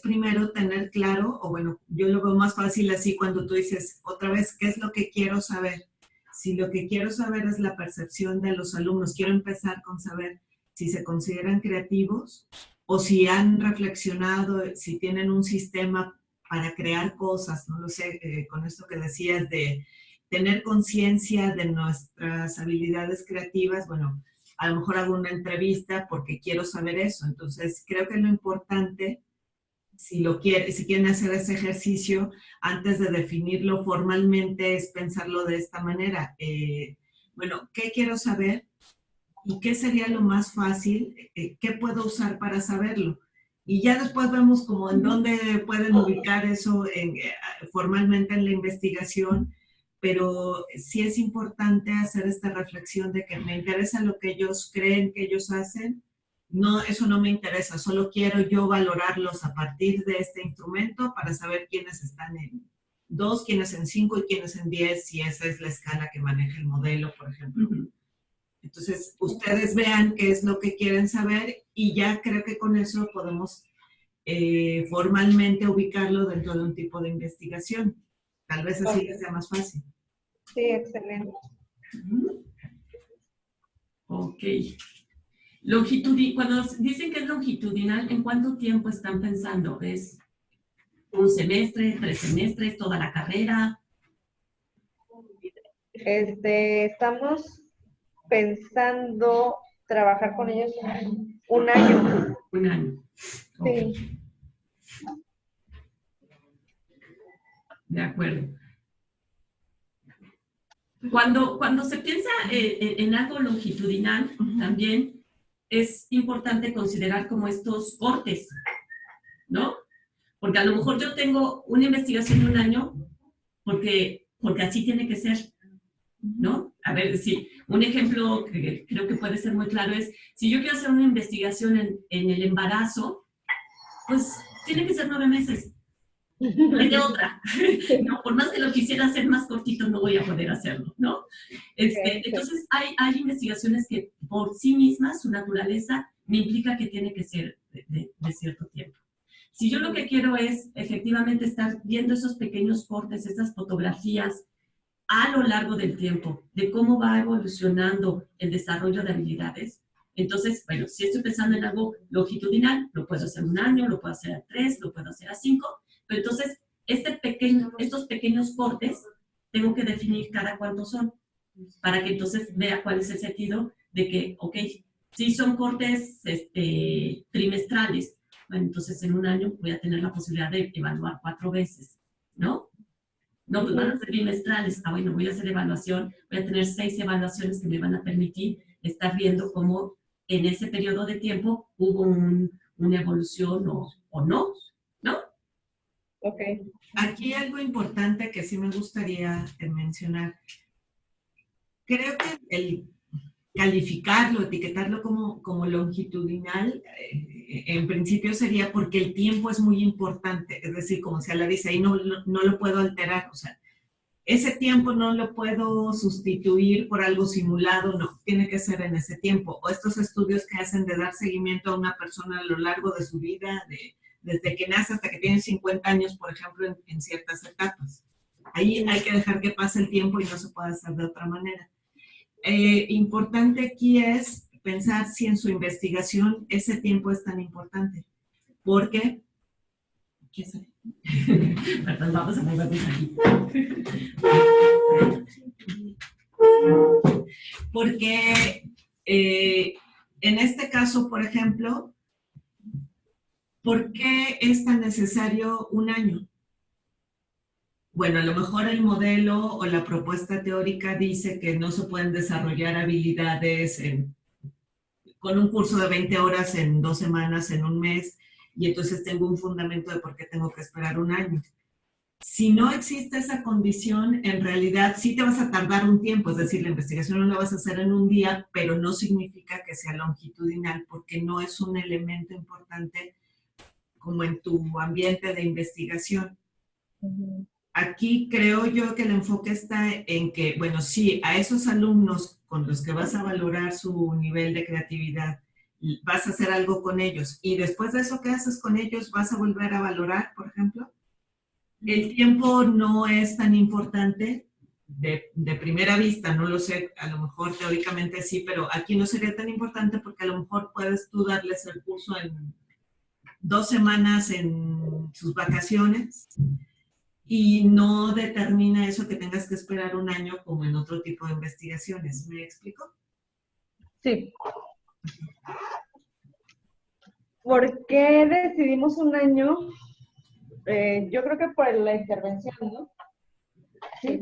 primero tener claro, o bueno, yo lo veo más fácil así cuando tú dices, otra vez, ¿qué es lo que quiero saber? Si lo que quiero saber es la percepción de los alumnos, quiero empezar con saber si se consideran creativos o si han reflexionado, si tienen un sistema para crear cosas, no lo sé, con esto que decías de tener conciencia de nuestras habilidades creativas, bueno, a lo mejor hago una entrevista porque quiero saber eso. Entonces, creo que lo importante, si quieren hacer ese ejercicio, antes de definirlo formalmente, es pensarlo de esta manera. Bueno, ¿qué quiero saber? ¿Y qué sería lo más fácil? ¿Qué puedo usar para saberlo? Y ya después vemos como en dónde pueden ubicar eso formalmente en la investigación, pero sí es importante hacer esta reflexión de que me interesa lo que ellos creen que ellos hacen. No, eso no me interesa, solo quiero yo valorarlos a partir de este instrumento para saber quiénes están en 2, quiénes en 5 y quiénes en 10, si esa es la escala que maneja el modelo, por ejemplo. Entonces, ustedes vean qué es lo que quieren saber y ya creo que con eso podemos formalmente ubicarlo dentro de un tipo de investigación. Tal vez así les sea más fácil. Sí, excelente. Ok. Cuando dicen que es longitudinal, ¿en cuánto tiempo están pensando? ¿Es un semestre, 3 semestres, toda la carrera? Estamos pensando trabajar con ellos un año. Un año. Okay. Sí. De acuerdo. Cuando se piensa en algo longitudinal, también es importante considerar como estos cortes, ¿no? Porque a lo mejor yo tengo una investigación de un año porque así tiene que ser, ¿no? A ver, sí, un ejemplo que creo que puede ser muy claro es, si yo quiero hacer una investigación en el embarazo, pues tiene que ser 9 meses. No hay de otra. No, por más que lo quisiera hacer más cortito, no voy a poder hacerlo, ¿no? Entonces, hay investigaciones que por sí mismas, su naturaleza, me implica que tiene que ser de cierto tiempo. Si yo lo que quiero es, efectivamente, estar viendo esos pequeños cortes, esas fotografías a lo largo del tiempo, de cómo va evolucionando el desarrollo de habilidades, entonces, bueno, si estoy pensando en algo longitudinal, lo puedo hacer un año, lo puedo hacer a 3, lo puedo hacer a 5, pero entonces, estos pequeños cortes, tengo que definir cada cuánto son, para que entonces vea cuál es el sentido de que, ok, si son cortes trimestrales, bueno, entonces en un año voy a tener la posibilidad de evaluar 4 veces, ¿no? No, pues van a ser bimestrales. Ah, bueno, voy a hacer evaluación, voy a tener 6 evaluaciones que me van a permitir estar viendo cómo en ese periodo de tiempo hubo una evolución o no, ¿no? Ok. Aquí algo importante que sí me gustaría mencionar. Creo que el calificarlo, etiquetarlo como longitudinal, en principio sería porque el tiempo es muy importante. Es decir, como se la dice ahí, no lo puedo alterar. O sea, ese tiempo no lo puedo sustituir por algo simulado, no, tiene que ser en ese tiempo. O estos estudios que hacen de dar seguimiento a una persona a lo largo de su vida, desde que nace hasta que tiene 50 años, por ejemplo, en ciertas etapas. Ahí hay que dejar que pase el tiempo y no se puede hacer de otra manera. Importante aquí es pensar si en su investigación ese tiempo es tan importante. Porque, ¿qué es? Perdón, vamos a movernos aquí. Porque en este caso, por ejemplo, ¿por qué es tan necesario un año? Bueno, a lo mejor el modelo o la propuesta teórica dice que no se pueden desarrollar habilidades con un curso de 20 horas en 2 semanas, en un mes, y entonces tengo un fundamento de por qué tengo que esperar un año. Si no existe esa condición, en realidad sí te vas a tardar un tiempo, es decir, la investigación no la vas a hacer en un día, pero no significa que sea longitudinal, porque no es un elemento importante como en tu ambiente de investigación. Aquí creo yo que el enfoque está en que, bueno, sí, a esos alumnos con los que vas a valorar su nivel de creatividad, vas a hacer algo con ellos, y después de eso que haces con ellos, vas a volver a valorar, por ejemplo. El tiempo no es tan importante de primera vista, no lo sé, a lo mejor teóricamente sí, pero aquí no sería tan importante porque a lo mejor puedes tú darles el curso en 2 semanas en sus vacaciones y no determina eso que tengas que esperar un año como en otro tipo de investigaciones. ¿Me explico? Sí. ¿Por qué decidimos un año? Yo creo que por la intervención, ¿no? Sí.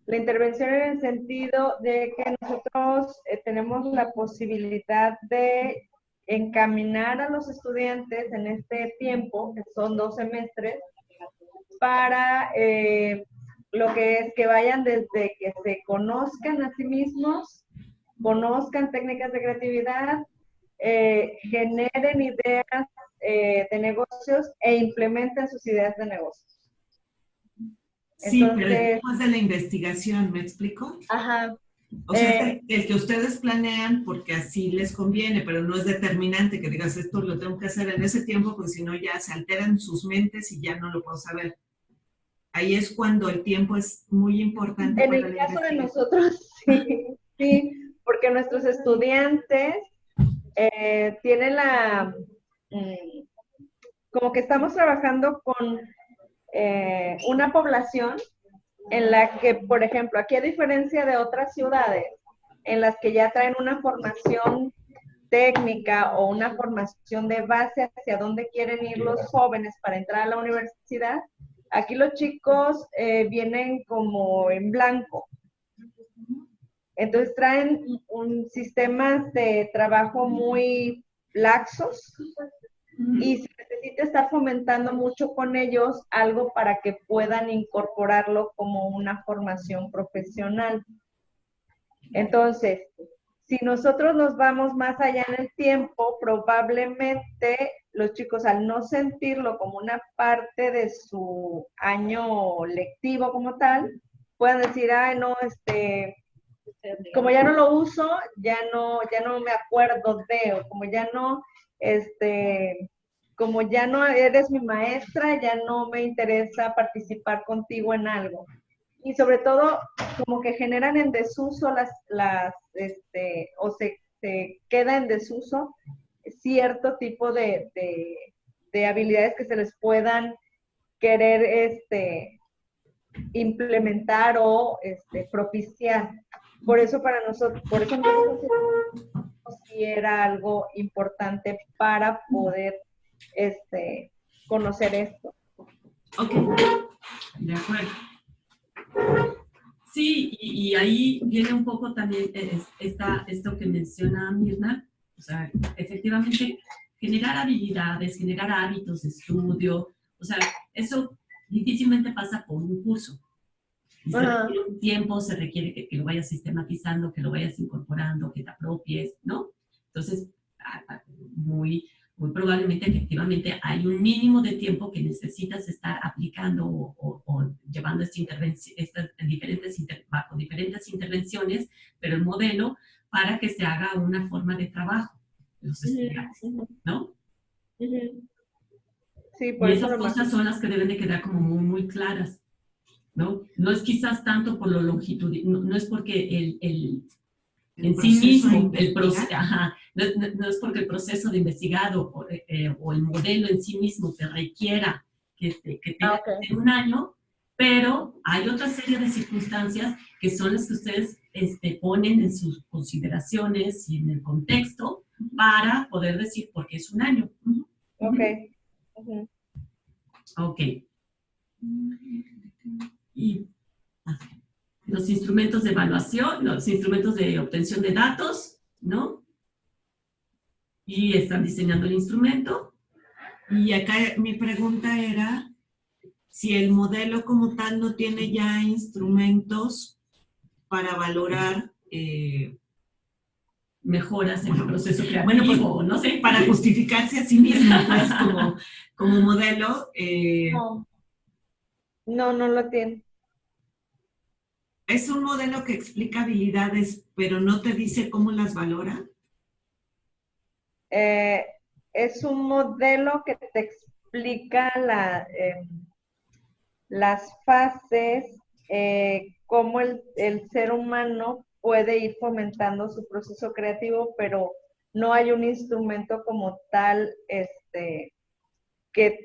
La intervención en el sentido de que nosotros tenemos la posibilidad de encaminar a los estudiantes en este tiempo, que son 2 semestres, para lo que es que vayan desde que se conozcan a sí mismos, conozcan técnicas de creatividad, generen ideas de negocios e implementen sus ideas de negocios. Sí, Entonces, pero después de la investigación, ¿me explico? Ajá. O sea, el que ustedes planean porque así les conviene, pero no es determinante que digas esto lo tengo que hacer en ese tiempo porque si no ya se alteran sus mentes y ya no lo puedo saber. Ahí es cuando el tiempo es muy importante. En el caso de nosotros, sí, sí, porque nuestros estudiantes tienen como que estamos trabajando con una población en la que, por ejemplo, aquí a diferencia de otras ciudades, en las que ya traen una formación técnica o una formación de base hacia dónde quieren ir los jóvenes para entrar a la universidad, aquí los chicos vienen como en blanco. Entonces traen un sistemas de trabajo muy laxos y se necesita estar fomentando mucho con ellos algo para que puedan incorporarlo como una formación profesional. Entonces, si nosotros nos vamos más allá en el tiempo, probablemente los chicos al no sentirlo como una parte de su año lectivo como tal, puedan decir, ay, no, como ya no lo uso, ya no me acuerdo de, o como ya no, como ya no eres mi maestra, ya no me interesa participar contigo en algo. Y sobre todo, como que generan en desuso o se queda en desuso cierto tipo de habilidades que se les puedan querer implementar o propiciar. Por eso para nosotros, sí era algo importante para poder conocer esto. Ok, de acuerdo. Sí, y ahí viene un poco también esto que menciona Mirna, o sea, efectivamente, generar habilidades, generar hábitos de estudio, o sea, eso difícilmente pasa por un curso. Se requiere un tiempo, se requiere que lo vayas sistematizando, que lo vayas incorporando, que te apropies, ¿no? Entonces, muy probablemente, efectivamente, hay un mínimo de tiempo que necesitas estar aplicando o llevando bajo diferentes intervenciones, pero el modelo para que se haga una forma de trabajo de los estudiantes, ¿no? Sí, por y eso esas cosas son las que deben de quedar como muy, muy claras, ¿no? No es quizás tanto por lo longitudinal, no es porque en sí mismo, no es porque el proceso de investigado o el modelo en sí mismo te requiera que tenga un año, pero hay otra serie de circunstancias que son las que ustedes ponen en sus consideraciones y en el contexto para poder decir por qué es un año. Ok. Ok. Y los instrumentos de evaluación, los instrumentos de obtención de datos, ¿no? Y están diseñando el instrumento. Y acá mi pregunta era, si el modelo como tal no tiene ya instrumentos para valorar mejoras en el proceso creativo, bueno, pues, no sé. Para justificarse a sí mismo, pues, como modelo. No lo tiene. Es un modelo que explica habilidades, pero no te dice cómo las valora. Es un modelo que te explica las fases, cómo el ser humano puede ir fomentando su proceso creativo, pero no hay un instrumento como tal que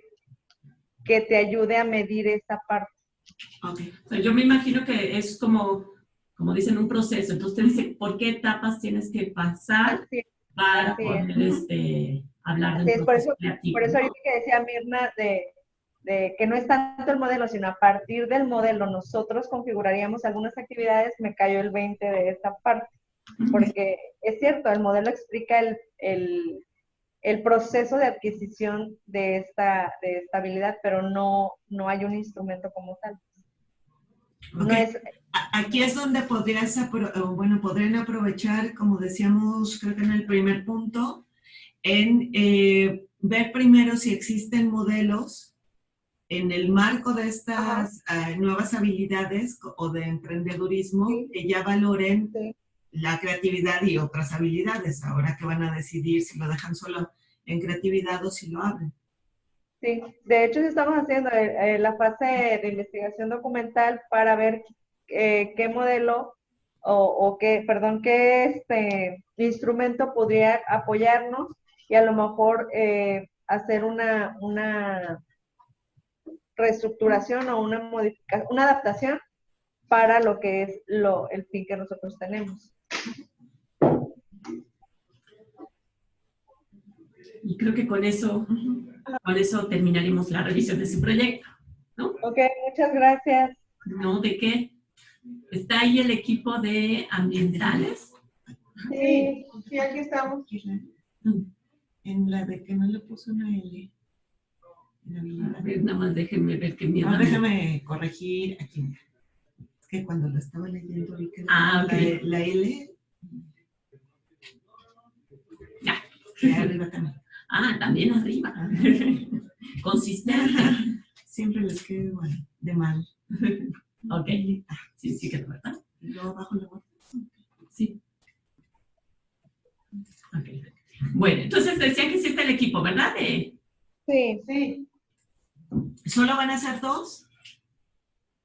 te ayude a medir esa parte. Okay. O sea, yo me imagino que es como dicen, un proceso. Entonces te dice por qué etapas tienes que pasar para poder hablar de un proceso creativo. Por eso ahorita que decía Mirna de que no es tanto el modelo, sino a partir del modelo nosotros configuraríamos algunas actividades, me cayó el 20 de esta parte. Porque es cierto, el modelo explica el proceso de adquisición de esta habilidad, pero no hay un instrumento como tal. Okay. No es, aquí es donde podrían aprovechar, como decíamos, creo que en el primer punto, en ver primero si existen modelos en el marco de estas nuevas habilidades o de emprendedurismo que ya valoren la creatividad y otras habilidades. Ahora que van a decidir si lo dejan solo en creatividad o si lo abren. Sí, de hecho estamos haciendo la fase de investigación documental para ver qué modelo qué instrumento podría apoyarnos y a lo mejor hacer una reestructuración o una modificación, una adaptación para lo que es el fin que nosotros tenemos. Y creo que con eso terminaremos la revisión de su proyecto, ¿no? Ok, muchas gracias. No, ¿de qué? ¿Está ahí el equipo de ambientales? Sí, aquí estamos. En la de que no le puso una L. A ver, nada más déjenme ver qué miedo. Déjame corregir aquí. Es que cuando lo estaba leyendo vi que la L. Ya. Arriba también. También arriba. Consistente. Siempre les queda igual, de mal. Ok. Sí, que ¿verdad? Y luego abajo lo guardo. Sí. Ok. Bueno, entonces decía que sí está el equipo, ¿verdad? Sí. ¿Solo van a ser dos?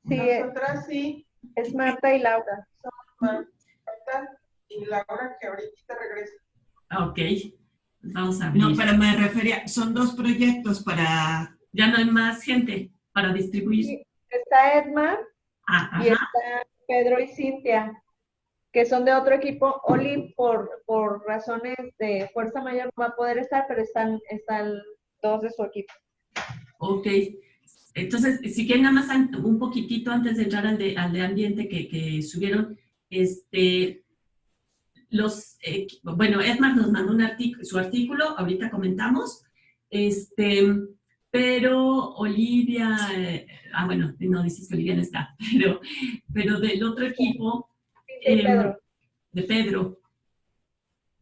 Sí. Nosotras sí. Es Marta y Laura. Somos Marta y Laura que ahorita regresa. Ok. Vamos a abrir. No, pero me refería, son dos proyectos para... Ya no hay más gente para distribuir. Sí, está Edmar y está Pedro y Cintia, que son de otro equipo. Oli, por razones de fuerza mayor, no va a poder estar, pero están dos de su equipo. Ok. Entonces, si quieren nada más un poquitito antes de entrar al de ambiente que subieron, bueno, Edmar nos mandó su artículo, ahorita comentamos, pero Olivia, bueno, no dices que Olivia no está, pero del otro equipo, de Pedro,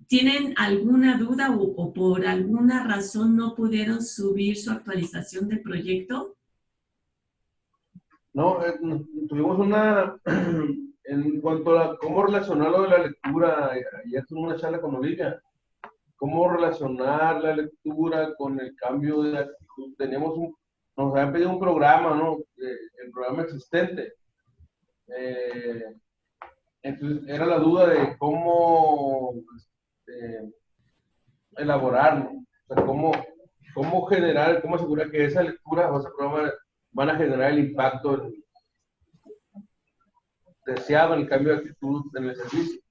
¿tienen alguna duda o por alguna razón no pudieron subir su actualización del proyecto? No, tuvimos en cuanto a cómo relacionar lo de la lectura, ya tuvimos una charla con Olivia, cómo relacionar la lectura con el cambio de actitud. Nos habían pedido un programa, ¿no? El programa existente. Entonces era la duda de cómo elaborarlo, o sea, cómo generar, cómo asegurar que esa lectura o ese programa van a generar el impacto deseado en el cambio de actitud en el servicio.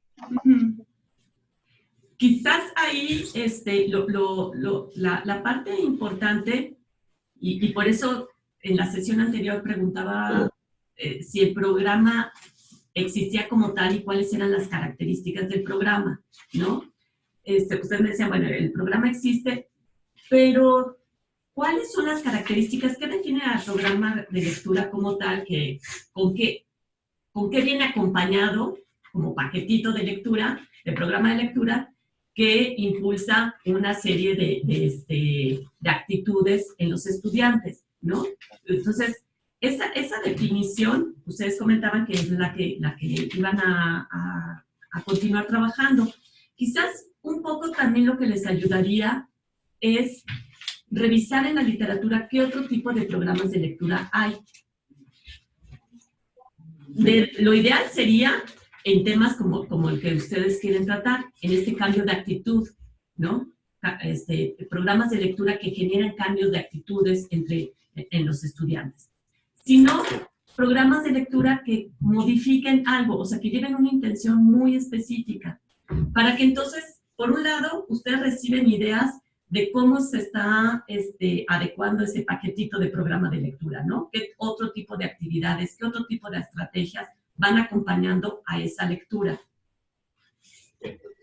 Quizás ahí la parte importante, y por eso en la sesión anterior preguntaba si el programa existía como tal y cuáles eran las características del programa, ¿no? Usted me decía, bueno, el programa existe, pero ¿cuáles son las características que definen al programa de lectura como tal, con qué viene acompañado como paquetito de lectura, de programa de lectura, que impulsa una serie de actitudes en los estudiantes, ¿no? Entonces, esa definición, ustedes comentaban que es la que iban a continuar trabajando. Quizás un poco también lo que les ayudaría es revisar en la literatura qué otro tipo de programas de lectura hay. Lo ideal sería en temas como el que ustedes quieren tratar, en este cambio de actitud, ¿no? Programas de lectura que generan cambios de actitudes en los estudiantes. Sino programas de lectura que modifiquen algo, o sea, que lleven una intención muy específica, para que entonces, por un lado, ustedes reciben ideas de cómo se está adecuando ese paquetito de programa de lectura, ¿no? ¿Qué otro tipo de actividades, qué otro tipo de estrategias van acompañando a esa lectura?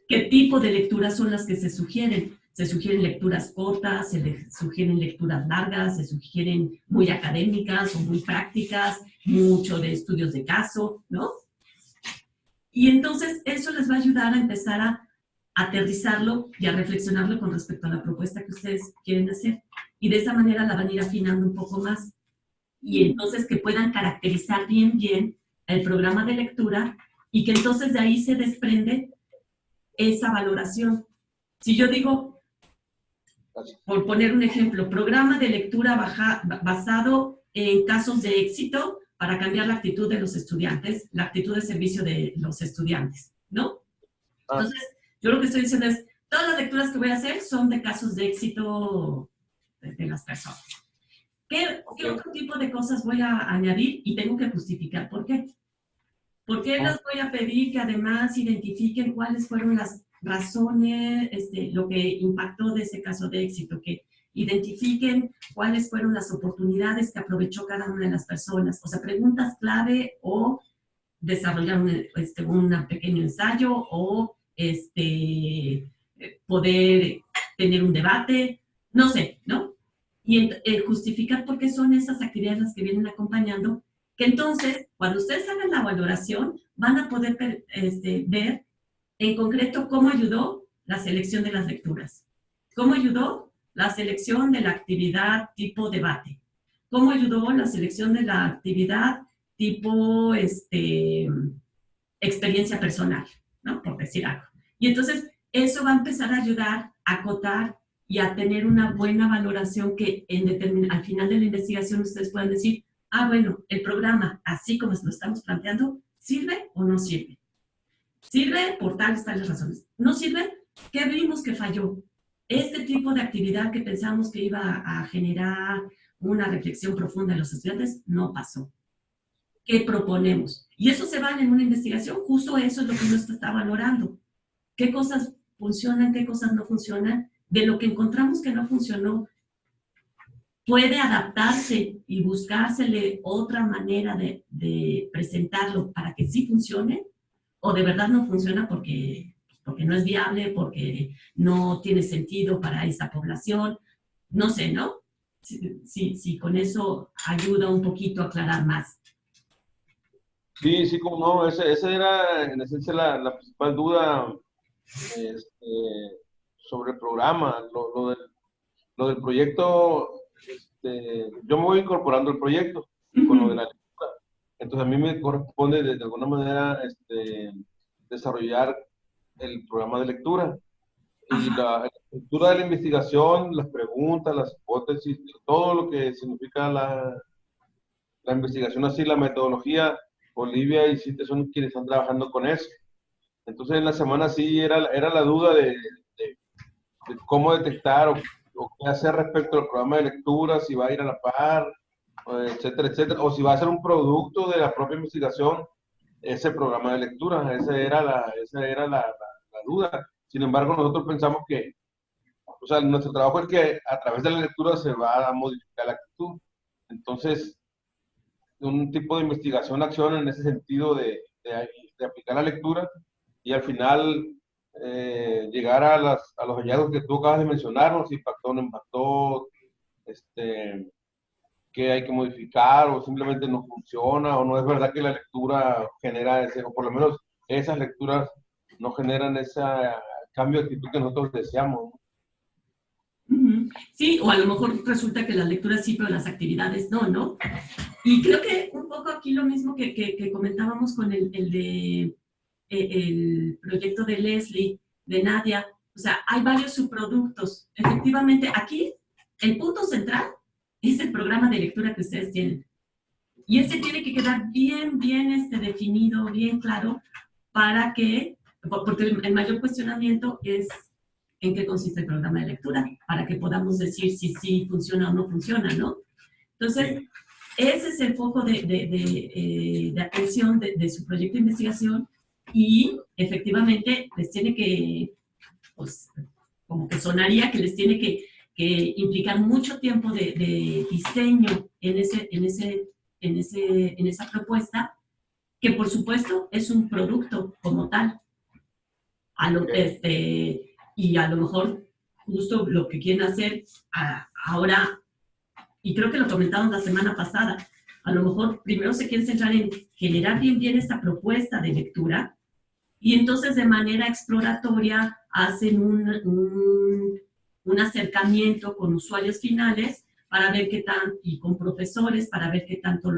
¿Qué tipo de lecturas son las que se sugieren? Se sugieren lecturas cortas, se sugieren lecturas largas, se sugieren muy académicas o muy prácticas, mucho de estudios de caso, ¿no? Y entonces eso les va a ayudar a empezar a aterrizarlo y a reflexionarlo con respecto a la propuesta que ustedes quieren hacer. Y de esa manera la van a ir afinando un poco más. Y entonces que puedan caracterizar bien el programa de lectura y que entonces de ahí se desprende esa valoración. Si yo digo, por poner un ejemplo, programa de lectura basado en casos de éxito para cambiar la actitud de los estudiantes, la actitud de servicio de los estudiantes, ¿no? Entonces, yo lo que estoy diciendo es, todas las lecturas que voy a hacer son de casos de éxito de las personas. ¿Qué otro tipo de cosas voy a añadir? Y tengo que justificar por qué. ¿Por qué les voy a pedir que además identifiquen cuáles fueron las razones, lo que impactó de ese caso de éxito? Que identifiquen cuáles fueron las oportunidades que aprovechó cada una de las personas. O sea, preguntas clave o desarrollar un pequeño ensayo o poder tener un debate, no sé, ¿no? Y justificar por qué son esas actividades las que vienen acompañando, que entonces, cuando ustedes hagan la valoración, van a poder ver en concreto cómo ayudó la selección de las lecturas, cómo ayudó la selección de la actividad tipo debate, cómo ayudó la selección de la actividad tipo experiencia personal, ¿no? Por decir algo. Y entonces, eso va a empezar a ayudar a acotar y a tener una buena valoración que al final de la investigación ustedes puedan decir, ah, bueno, el programa, así como lo estamos planteando, ¿sirve o no sirve? ¿Sirve por tales razones? ¿No sirve? ¿Qué vimos que falló? Este tipo de actividad que pensamos que iba a generar una reflexión profunda en los estudiantes, no pasó. ¿Qué proponemos? Y eso se vale en una investigación, justo eso es lo que uno está valorando. ¿Qué cosas funcionan, qué cosas no funcionan? De lo que encontramos que no funcionó, ¿puede adaptarse y buscársele otra manera de presentarlo para que sí funcione? ¿O de verdad no funciona porque no es viable, porque no tiene sentido para esa población? No sé, ¿no? Si con eso ayuda un poquito a aclarar más. Sí, como no, esa era en esencia la principal duda sobre el programa, lo del proyecto. Yo me voy incorporando al proyecto con lo de la lectura. Entonces a mí me corresponde de alguna manera desarrollar el programa de lectura. Y la estructura de la investigación, las preguntas, las hipótesis, todo lo que significa la investigación así, la metodología, Olivia y Cintia son quienes están trabajando con eso. Entonces en la semana sí era la duda de cómo detectar o qué hacer respecto al programa de lectura, si va a ir a la par, etcétera, etcétera, o si va a ser un producto de la propia investigación, ese programa de lectura. Esa era la duda. Sin embargo, nosotros pensamos que, o sea, nuestro trabajo es que a través de la lectura se va a modificar la actitud. Entonces, un tipo de investigación-acción en ese sentido de aplicar la lectura y al final llegar a los hallazgos que tú acabas de mencionar, si impactó o no impactó, qué hay que modificar, o simplemente no funciona, o no es verdad que la lectura genera ese, o por lo menos esas lecturas no generan ese cambio de actitud que nosotros deseamos, ¿no? Ujú. Sí, o a lo mejor resulta que las lecturas sí, pero las actividades no, ¿no? Y creo que un poco aquí lo mismo que comentábamos con el de el proyecto de Leslie, de Nadia, o sea, hay varios subproductos. Efectivamente, aquí el punto central es el programa de lectura que ustedes tienen. Y ese tiene que quedar bien definido, bien claro, para que, porque el mayor cuestionamiento es en qué consiste el programa de lectura, para que podamos decir si sí funciona o no funciona, ¿no? Entonces, ese es el foco de atención de su proyecto de investigación y efectivamente les tiene que, pues, como que sonaría que les tiene que implicar mucho tiempo de diseño en esa propuesta, que por supuesto es un producto como tal. Y a lo mejor justo lo que quieren hacer ahora, y creo que lo comentamos la semana pasada, a lo mejor primero se quieren centrar en generar bien esta propuesta de lectura, y entonces de manera exploratoria hacen un acercamiento con usuarios finales para ver qué tan, y con profesores para ver qué tanto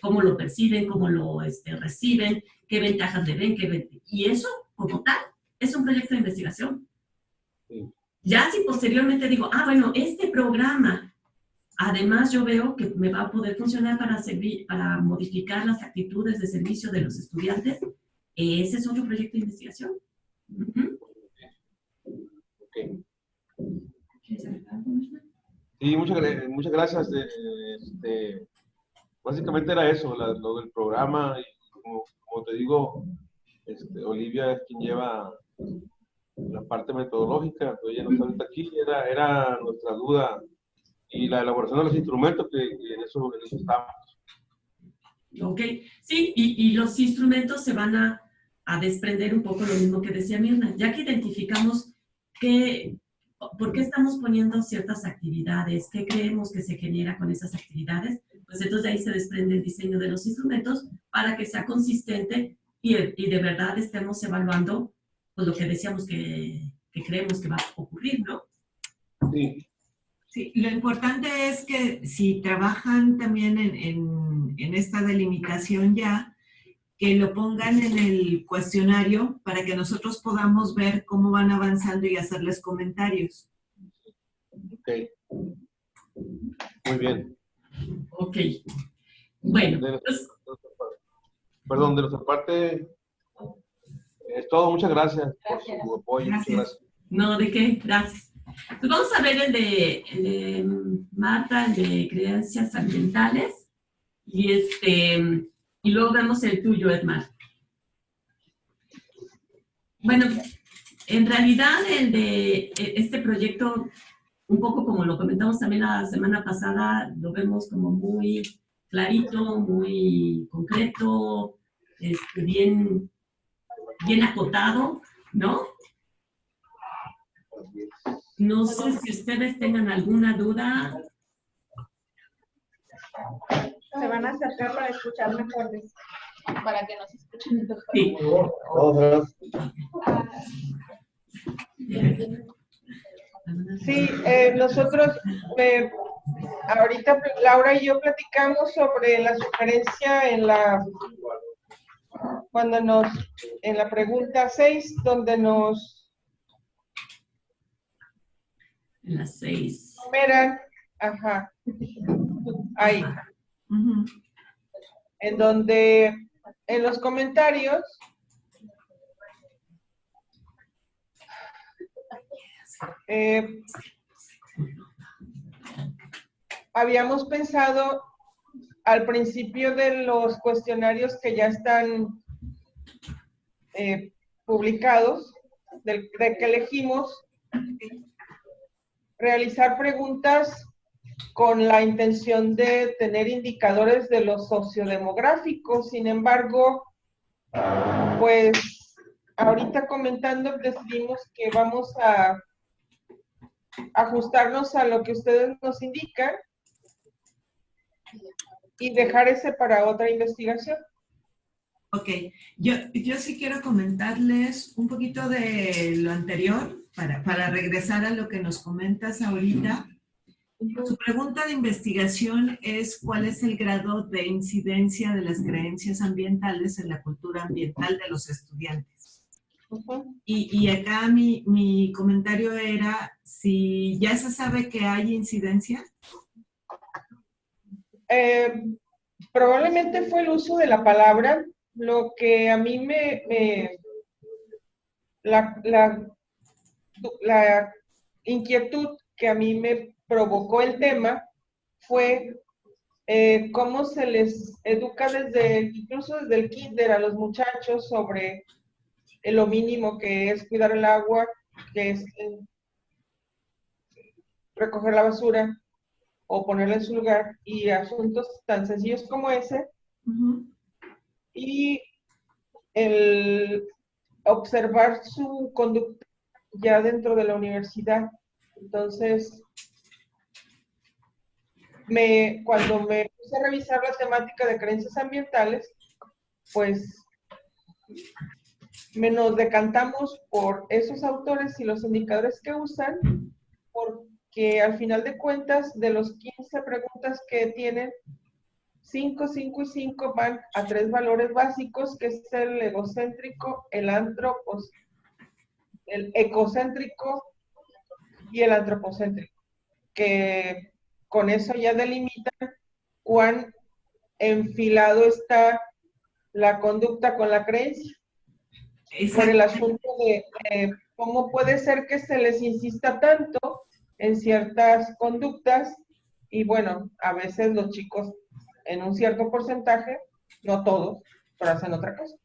cómo lo perciben, cómo lo reciben, qué ventajas le ven, y eso, como tal, es un proyecto de investigación. Sí. Ya si posteriormente digo, bueno, este programa, además yo veo que me va a poder funcionar para modificar las actitudes de servicio de los estudiantes, ese es otro proyecto de investigación. Uh-huh. Okay. Sí, muchas gracias. Básicamente era eso, lo del programa, y como te digo, Olivia es quien lleva la parte metodológica, pero ella no está ahorita aquí, era nuestra duda, y la elaboración de los instrumentos, que en eso estamos. Ok, sí, y los instrumentos se van a desprender un poco lo mismo que decía Mirna, ya que identificamos por qué estamos poniendo ciertas actividades, qué creemos que se genera con esas actividades, pues entonces de ahí se desprende el diseño de los instrumentos para que sea consistente y de verdad estemos evaluando pues, lo que decíamos que creemos que va a ocurrir, ¿no? Sí. Sí, lo importante es que si trabajan también en esta delimitación ya, que lo pongan en el cuestionario para que nosotros podamos ver cómo van avanzando y hacerles comentarios. Ok. Muy bien. Ok. Bueno. De nuestra parte, es todo. Muchas gracias por su apoyo. Gracias. Muchas gracias. No, ¿de qué? Gracias. Pues vamos a ver el de Marta, el de creencias ambientales, y luego vemos el tuyo, Edmar. Bueno, en realidad el de este proyecto, un poco como lo comentamos también la semana pasada, lo vemos como muy clarito, muy concreto, bien acotado, ¿no? No sé si ustedes tengan alguna duda. Se van a acercar para escuchar mejor. Para que nos escuchen mejor. Sí. Sí, nosotros, ahorita Laura y yo platicamos sobre la sugerencia en la pregunta 6, donde nos En las 6. numeran, ahí, en donde en los comentarios habíamos pensado al principio de los cuestionarios que ya están publicados, de que elegimos, realizar preguntas con la intención de tener indicadores de los sociodemográficos. Sin embargo, pues ahorita comentando decidimos que vamos a ajustarnos a lo que ustedes nos indican y dejar ese para otra investigación. Ok, yo sí quiero comentarles un poquito de lo anterior para regresar a lo que nos comentas ahorita. Su pregunta de investigación es ¿cuál es el grado de incidencia de las creencias ambientales en la cultura ambiental de los estudiantes? Y acá mi comentario era si ya se sabe que hay incidencia. Probablemente fue el uso de la palabra lo que a mí la inquietud que a mí me provocó el tema fue cómo se les educa incluso desde el kinder a los muchachos sobre lo mínimo que es cuidar el agua, que es recoger la basura o ponerla en su lugar, y asuntos tan sencillos como ese. Y el observar su conducta ya dentro de la universidad. Entonces, cuando me puse a revisar la temática de creencias ambientales, pues nos decantamos por esos autores y los indicadores que usan, porque al final de cuentas, de los 15 preguntas que tienen, 5, 5 y 5 van a 3 valores básicos, que es el egocéntrico, el ecocéntrico y el antropocéntrico, que con eso ya delimitan cuán enfilado está la conducta con la creencia. Por el asunto de cómo puede ser que se les insista tanto en ciertas conductas, y bueno, a veces los chicos en un cierto porcentaje, no todos, pero hacen otra cosa.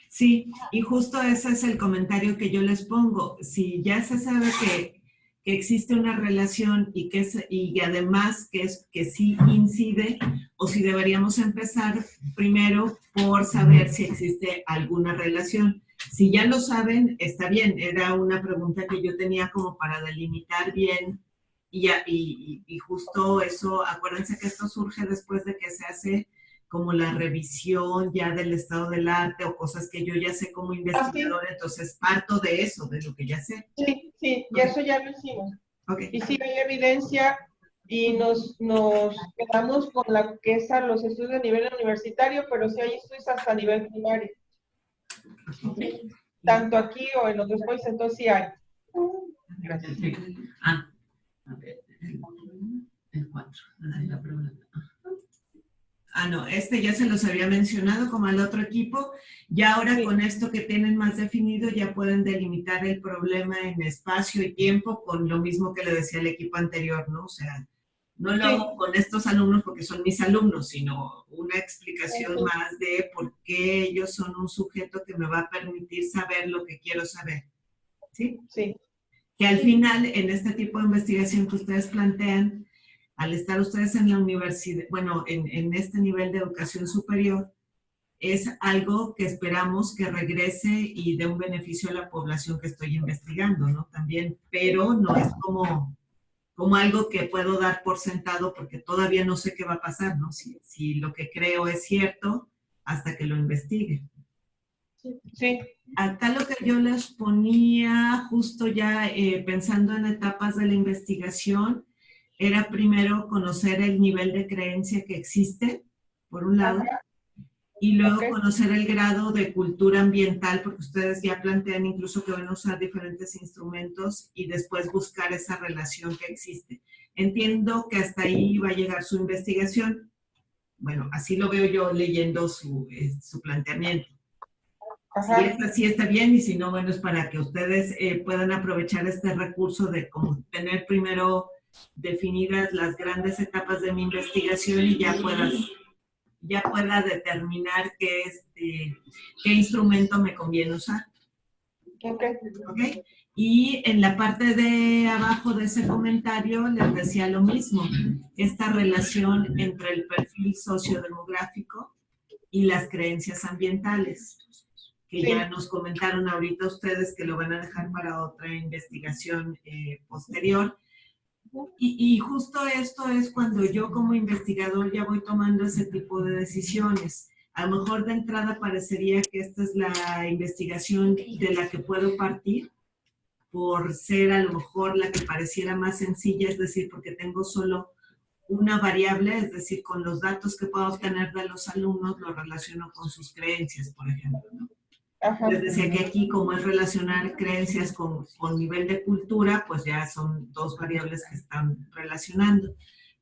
Sí, y justo ese es el comentario que yo les pongo. Si ya se sabe que existe una relación y además que sí incide, o si deberíamos empezar primero por saber si existe alguna relación. Si ya lo saben, está bien. Era una pregunta que yo tenía como para delimitar bien y justo eso, acuérdense que esto surge después de que se hace como la revisión ya del estado del arte o cosas que yo ya sé como investigadora, entonces parto de eso, de lo que ya sé. Sí, sí, y eso ya lo hicimos. Okay. Y sí hay evidencia y nos quedamos con la que es a los estudios de nivel universitario, pero sí hay estudios hasta nivel primario. Okay. Tanto aquí o en otros países, entonces sí hay. Gracias. A ver, el 4, la pregunta. No, ya se los había mencionado como al otro equipo. Ya ahora con esto que tienen más definido ya pueden delimitar el problema en espacio y tiempo con lo mismo que le decía el equipo anterior, ¿no? O sea, no lo hago con estos alumnos porque son mis alumnos, sino una explicación más de por qué ellos son un sujeto que me va a permitir saber lo que quiero saber. ¿Sí? Sí. Que al final, en este tipo de investigación que ustedes plantean, al estar ustedes en la universidad, bueno, en este nivel de educación superior, es algo que esperamos que regrese y dé un beneficio a la población que estoy investigando, ¿no? También, pero no es como algo que puedo dar por sentado porque todavía no sé qué va a pasar, ¿no? Si lo que creo es cierto hasta que lo investigue. Sí. Acá lo que yo les ponía justo ya pensando en etapas de la investigación, era primero conocer el nivel de creencia que existe, por un lado, y luego conocer el grado de cultura ambiental, porque ustedes ya plantean incluso que van a usar diferentes instrumentos y después buscar esa relación que existe. Entiendo que hasta ahí va a llegar su investigación. Bueno, así lo veo yo leyendo su planteamiento. Si es así está bien, y si no, bueno, es para que ustedes puedan aprovechar este recurso de como tener primero definidas las grandes etapas de mi investigación y ya pueda determinar qué instrumento me conviene usar. Okay. Y en la parte de abajo de ese comentario les decía lo mismo, esta relación entre el perfil sociodemográfico y las creencias ambientales. que ya nos comentaron ahorita ustedes que lo van a dejar para otra investigación posterior. Y justo esto es cuando yo como investigador ya voy tomando ese tipo de decisiones. A lo mejor de entrada parecería que esta es la investigación de la que puedo partir, por ser a lo mejor la que pareciera más sencilla, es decir, porque tengo solo una variable, es decir, con los datos que puedo obtener de los alumnos, lo relaciono con sus creencias, por ejemplo, ¿no? Les decía que aquí, como es relacionar creencias con nivel de cultura, pues ya son dos variables que están relacionando.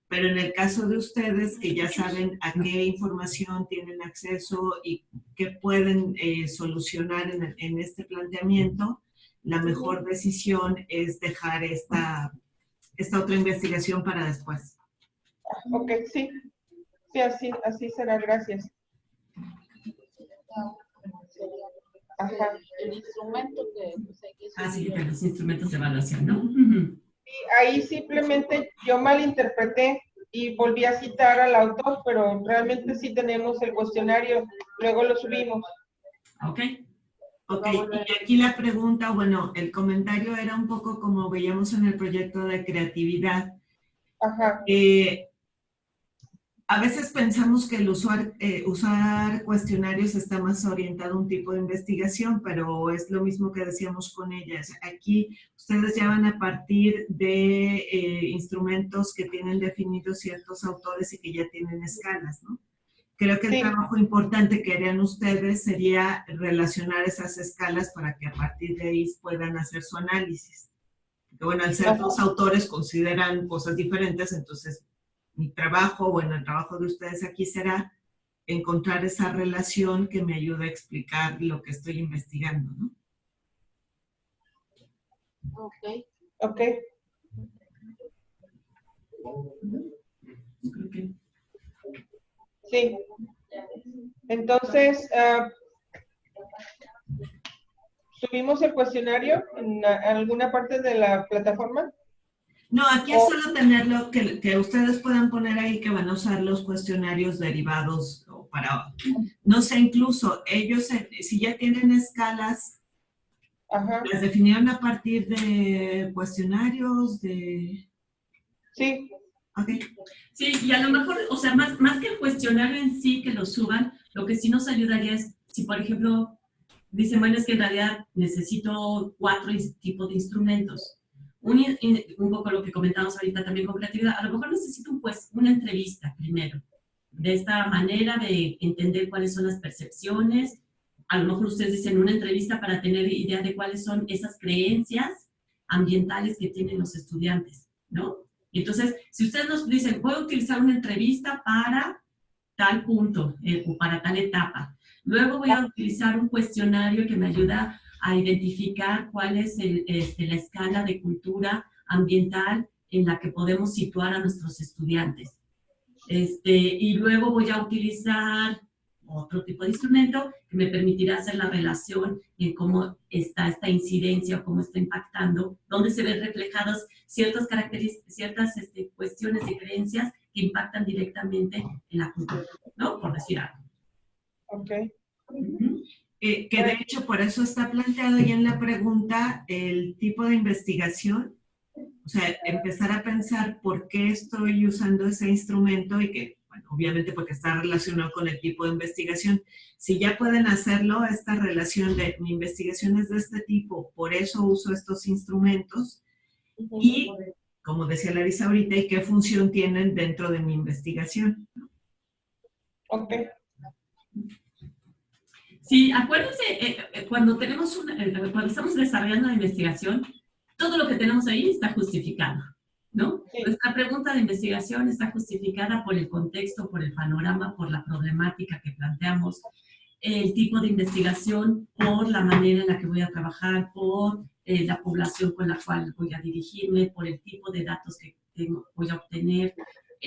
Pero en el caso de ustedes, que ya saben a qué información tienen acceso y qué pueden solucionar en este planteamiento, la mejor decisión es dejar esta otra investigación para después. Ok, sí. Sí, así será, gracias. Ajá. El instrumento que pues, hay que sí, de los instrumentos de evaluación, ¿no? Sí, ahí simplemente yo malinterpreté y volví a citar al autor, pero realmente sí tenemos el cuestionario, luego lo subimos. Ok. Ok, y aquí la pregunta, bueno, el comentario era un poco como veíamos en el proyecto de creatividad. Ajá. A veces pensamos que el usar cuestionarios está más orientado a un tipo de investigación, pero es lo mismo que decíamos con ellas. Aquí ustedes ya van a partir de instrumentos que tienen definidos ciertos autores y que ya tienen escalas, ¿no? Creo que el trabajo importante que harían ustedes sería relacionar esas escalas para que a partir de ahí puedan hacer su análisis. Porque bueno, al ser dos autores consideran cosas diferentes, entonces mi trabajo, bueno, el trabajo de ustedes aquí será encontrar esa relación que me ayude a explicar lo que estoy investigando, ¿no? Ok. Ok. Sí. Entonces, ¿subimos el cuestionario en alguna parte de la plataforma? No, aquí es solo tenerlo, que ustedes puedan poner ahí que van a usar los cuestionarios derivados o para, no sé, incluso ellos, si ya tienen escalas, ¿las definieron a partir de cuestionarios, de...? Sí. Ok. Sí, y a lo mejor, o sea, más que el cuestionario en sí que lo suban, lo que sí nos ayudaría es, si por ejemplo, dicen, bueno, es que en realidad necesito 4 tipos de instrumentos. Un poco lo que comentamos ahorita también con creatividad, a lo mejor necesito pues una entrevista primero, de esta manera de entender cuáles son las percepciones. A lo mejor ustedes dicen una entrevista para tener idea de cuáles son esas creencias ambientales que tienen los estudiantes, ¿no? Entonces, si ustedes nos dicen, voy a utilizar una entrevista para tal punto o para tal etapa, luego voy a utilizar un cuestionario que me ayuda a identificar cuál es la escala de cultura ambiental en la que podemos situar a nuestros estudiantes. Y luego voy a utilizar otro tipo de instrumento que me permitirá hacer la relación en cómo está esta incidencia o cómo está impactando, dónde se ven reflejadas ciertas características, ciertas cuestiones de creencias que impactan directamente en la cultura, ¿no? Por decir algo. Ok. Que de hecho por eso está planteado ya en la pregunta el tipo de investigación, o sea, empezar a pensar por qué estoy usando ese instrumento y que, bueno, obviamente porque está relacionado con el tipo de investigación. Si ya pueden hacerlo, esta relación de mi investigación es de este tipo, por eso uso estos instrumentos y, como decía Larisa ahorita, ¿y qué función tienen dentro de mi investigación? Ok. Sí, acuérdense, cuando estamos desarrollando la investigación, todo lo que tenemos ahí está justificado, ¿no? Sí. Nuestra pregunta de investigación está justificada por el contexto, por el panorama, por la problemática que planteamos, el tipo de investigación, por la manera en la que voy a trabajar, por la población con la cual voy a dirigirme, por el tipo de datos que voy a obtener,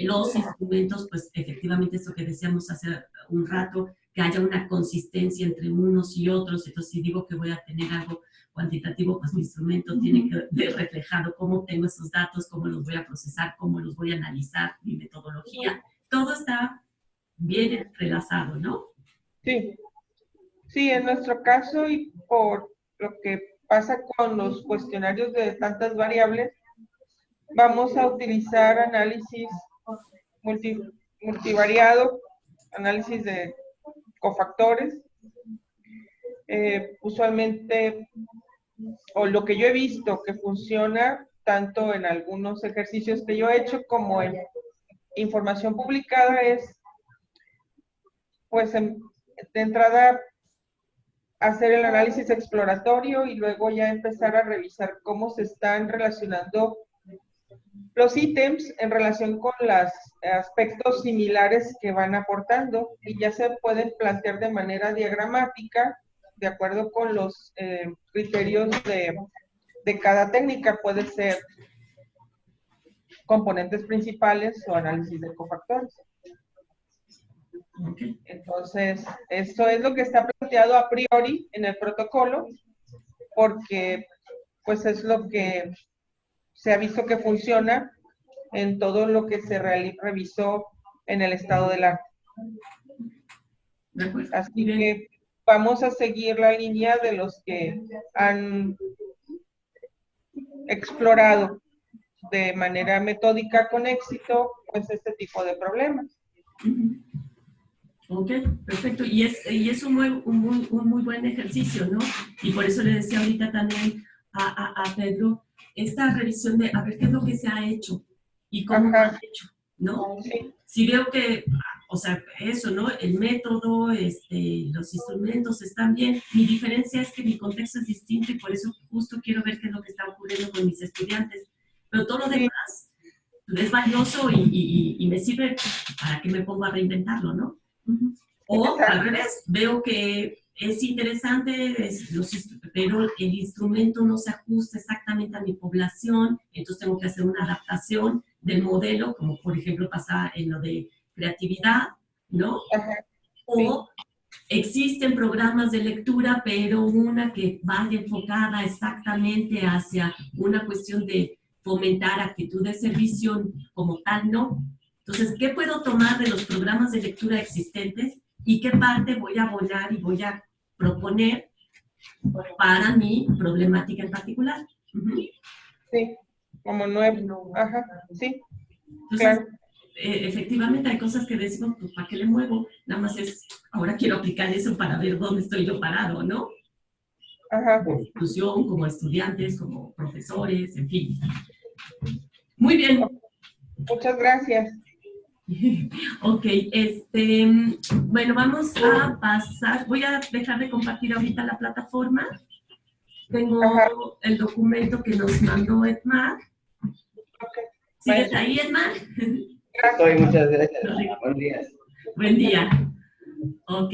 los instrumentos, pues efectivamente esto que decíamos hace un rato, que haya una consistencia entre unos y otros. Entonces, si digo que voy a tener algo cuantitativo, pues mi instrumento tiene que ver reflejado cómo tengo esos datos, cómo los voy a procesar, cómo los voy a analizar, mi metodología. Todo está bien entrelazado, ¿no? Sí. Sí, en nuestro caso y por lo que pasa con los cuestionarios de tantas variables, vamos a utilizar análisis multivariado, análisis de cofactores. Usualmente, o lo que yo he visto que funciona tanto en algunos ejercicios que yo he hecho como en información publicada es, pues, de entrada, hacer el análisis exploratorio y luego ya empezar a revisar cómo se están relacionando los ítems en relación con los aspectos similares que van aportando, y ya se pueden plantear de manera diagramática de acuerdo con los criterios de cada técnica. Puede ser componentes principales o análisis de cofactores. Entonces, esto es lo que está planteado a priori en el protocolo, porque pues es lo que se ha visto que funciona en todo lo que se revisó en el estado del arte. Así que vamos a seguir la línea de los que han explorado de manera metódica con éxito pues este tipo de problemas. Ok, perfecto. Y es un muy buen ejercicio, ¿no? Y por eso le decía ahorita también a Pedro, esta revisión de a ver qué es lo que se ha hecho y cómo lo han hecho, ¿no? Sí. Si veo que, o sea, eso, ¿no? El método, los instrumentos están bien. Mi diferencia es que mi contexto es distinto y por eso justo quiero ver qué es lo que está ocurriendo con mis estudiantes. Pero todo lo demás es valioso y me sirve para que me ponga a reinventarlo, ¿no? O al revés, veo que es interesante, pero el instrumento no se ajusta exactamente a mi población, entonces tengo que hacer una adaptación del modelo, como por ejemplo pasa en lo de creatividad, ¿no? O existen programas de lectura, pero una que vaya enfocada exactamente hacia una cuestión de fomentar actitud de servicio como tal, ¿no? Entonces, ¿qué puedo tomar de los programas de lectura existentes y qué parte voy a abonar y voy a proponer para mi problemática en particular? Sí, como nuevo. Ajá, sí. Entonces, claro. Efectivamente hay cosas que decimos, pues, ¿para qué le muevo? Nada más es, ahora quiero aplicar eso para ver dónde estoy yo parado, ¿no? Ajá. Como institución, como estudiantes, como profesores, en fin. Muy bien. Muchas gracias. Ok, bueno, vamos a pasar, voy a dejar de compartir ahorita la plataforma. Tengo el documento que nos mandó Edmar. ¿Sigues ahí, Edmar? Estoy, muchas gracias. Buenos días. Buen día. Ok.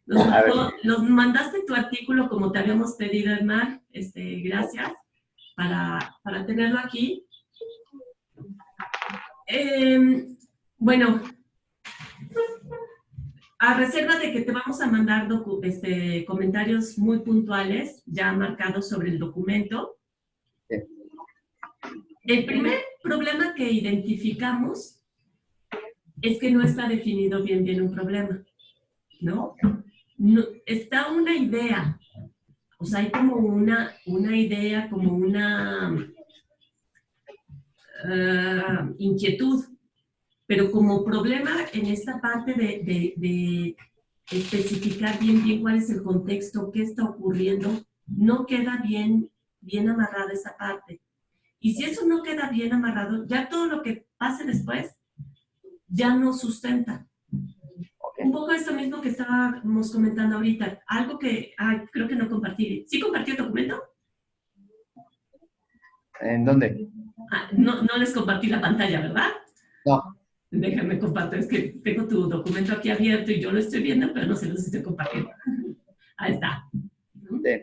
Nos mandaste tu artículo como te habíamos pedido, Edmar. Gracias para tenerlo aquí. Bueno, a reserva de que te vamos a mandar comentarios muy puntuales, ya marcados sobre el documento. Sí. El primer problema que identificamos es que no está definido bien un problema, ¿no? Está una idea, o sea, hay como una idea, como una inquietud, pero como problema en esta parte de especificar bien cuál es el contexto, qué está ocurriendo, no queda bien amarrada esa parte. Y si eso no queda bien amarrado, ya todo lo que pase después ya no sustenta. Un poco esto mismo que estábamos comentando ahorita, algo que creo que no compartí. ¿Sí compartí el documento? ¿En dónde? No les compartí la pantalla, ¿verdad? No. Déjame compartir, es que tengo tu documento aquí abierto y yo lo estoy viendo, pero no sé si estoy compartiendo. Ahí está. Sí.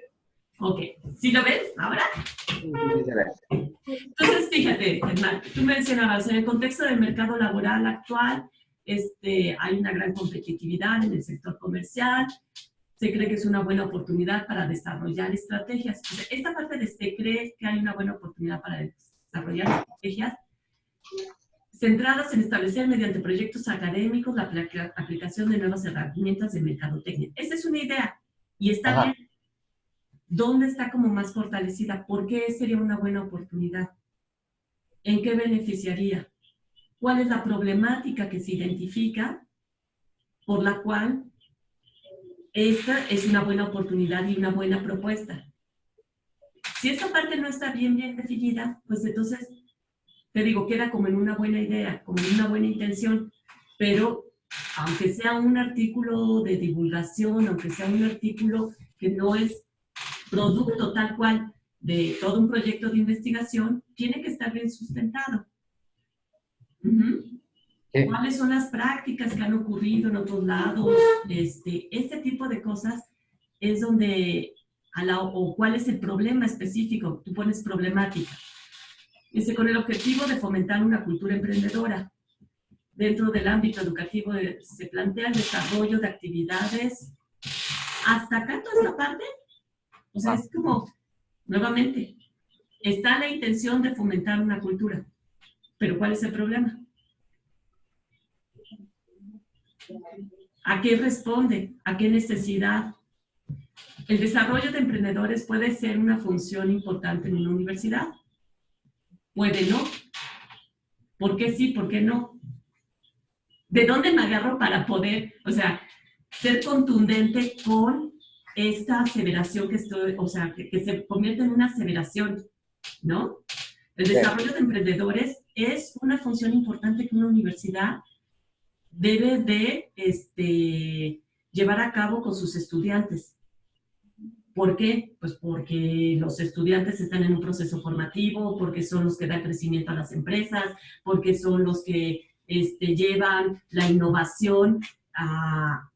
Ok. ¿Sí lo ves ahora? Sí, gracias. Entonces, fíjate, Hernán, tú mencionabas, en el contexto del mercado laboral actual, hay una gran competitividad en el sector comercial, se cree que es una buena oportunidad para desarrollar estrategias. O sea, esta parte de se cree que hay una buena oportunidad para desarrollar estrategias centradas en establecer mediante proyectos académicos la aplicación de nuevas herramientas de mercadotecnia. Esta es una idea, Y está Ajá. bien. ¿Dónde está como más fortalecida? ¿Por qué sería una buena oportunidad? ¿En qué beneficiaría? ¿Cuál es la problemática que se identifica por la cual esta es una buena oportunidad y una buena propuesta? Si esta parte no está bien definida, pues entonces, te digo, queda como en una buena idea, como en una buena intención, pero aunque sea un artículo de divulgación, aunque sea un artículo que no es producto tal cual de todo un proyecto de investigación, tiene que estar bien sustentado. Sí. ¿Cuáles son las prácticas que han ocurrido en otros lados? Este tipo de cosas es donde, o cuál es el problema específico, tú pones problemática. Con el objetivo de fomentar una cultura emprendedora. Dentro del ámbito educativo se plantea el desarrollo de actividades. Hasta acá toda esta parte, o sea, es como, nuevamente, está la intención de fomentar una cultura, pero ¿cuál es el problema? ¿A qué responde? ¿A qué necesidad? El desarrollo de emprendedores puede ser una función importante en una universidad. Puede no. ¿Por qué sí? ¿Por qué no? ¿De dónde me agarro para poder, o sea, ser contundente con esta aseveración que estoy, o sea, que se convierte en una aseveración, ¿no? El desarrollo de emprendedores es una función importante que una universidad debe de llevar a cabo con sus estudiantes. ¿Por qué? Pues porque los estudiantes están en un proceso formativo, porque son los que dan crecimiento a las empresas, porque son los que llevan la innovación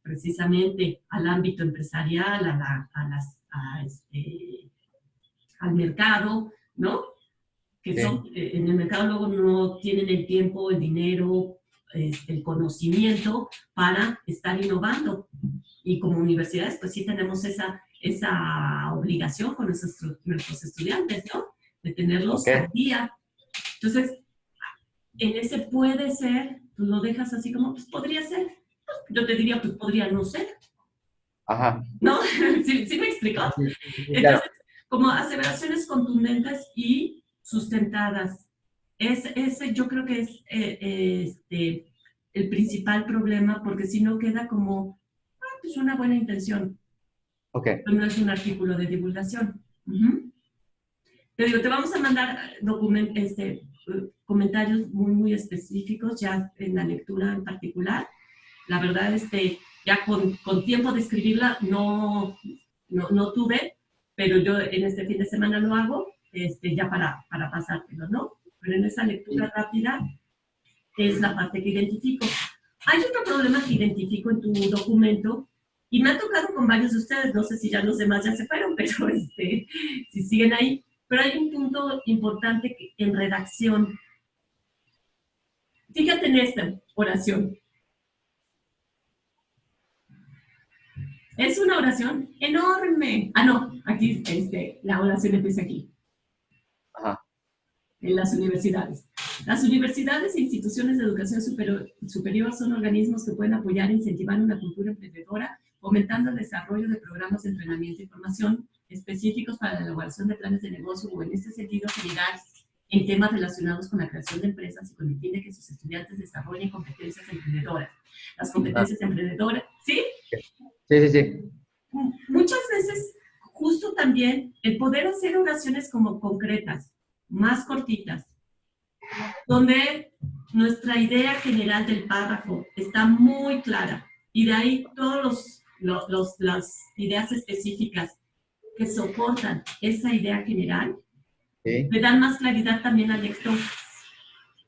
precisamente al ámbito empresarial, al mercado, ¿no? Que son, en el mercado luego no tienen el tiempo, el dinero, el conocimiento para estar innovando. Y como universidades, pues sí tenemos esa obligación con nuestros estudiantes, ¿no? De tenerlos al día. Entonces, en ese puede ser, pues lo dejas así como, pues podría ser. Pues, yo te diría, pues podría no ser. Ajá. ¿No? ¿Sí me explicó? Entonces, como aseveraciones contundentes y sustentadas. Ese yo creo que es el principal problema, porque si no queda como, pues una buena intención. Okay. Pero no es un artículo de divulgación. Te digo, te vamos a mandar comentarios muy, muy específicos ya en la lectura en particular. La verdad, ya con tiempo de escribirla no tuve, pero yo en este fin de semana lo hago, ya para pasártelo, ¿no? Pero en esa lectura rápida es la parte que identifico. Hay otro problema que identifico en tu documento, y me ha tocado con varios de ustedes, no sé si ya los demás ya se fueron, pero si siguen ahí, pero hay un punto importante en redacción. Fíjate en esta oración. Es una oración enorme. Ah, no, aquí la oración empieza aquí. Ajá. En las universidades. Las universidades e instituciones de educación superior son organismos que pueden apoyar e incentivar una cultura emprendedora, fomentando el desarrollo de programas de entrenamiento y formación específicos para la elaboración de planes de negocio o en este sentido general en temas relacionados con la creación de empresas y con el fin de que sus estudiantes desarrollen competencias emprendedoras. Las competencias emprendedoras, ¿sí? Sí. Muchas veces, justo también, el poder hacer oraciones como concretas, más cortitas, donde nuestra idea general del párrafo está muy clara y de ahí todas las ideas específicas que soportan esa idea general, le dan más claridad también al lector.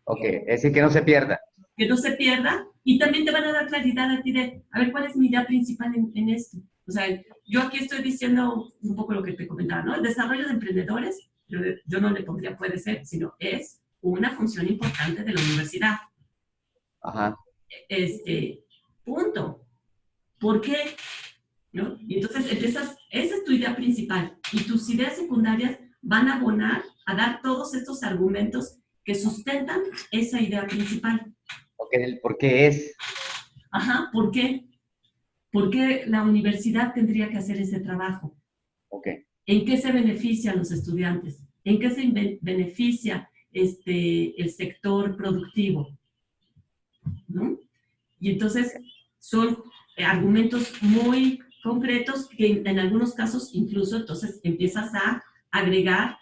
Ok, es decir, que no se pierda. Que no se pierda, y también te van a dar claridad a ti de, a ver, ¿cuál es mi idea principal en esto? O sea, yo aquí estoy diciendo un poco lo que te comentaba, ¿no? El desarrollo de emprendedores, yo no le pondría puede ser, sino es una función importante de la universidad. Ajá. Punto. ¿Por qué? ¿No? Y entonces empiezas, esa es tu idea principal, y tus ideas secundarias van a abonar a dar todos estos argumentos que sustentan esa idea principal. Ok, el por qué es. Ajá, ¿por qué? ¿Por qué la universidad tendría que hacer ese trabajo? Ok. ¿En qué se benefician los estudiantes? ¿En qué se beneficia el sector productivo? ¿No? Y entonces son argumentos muy concretos que en algunos casos incluso entonces empiezas a agregar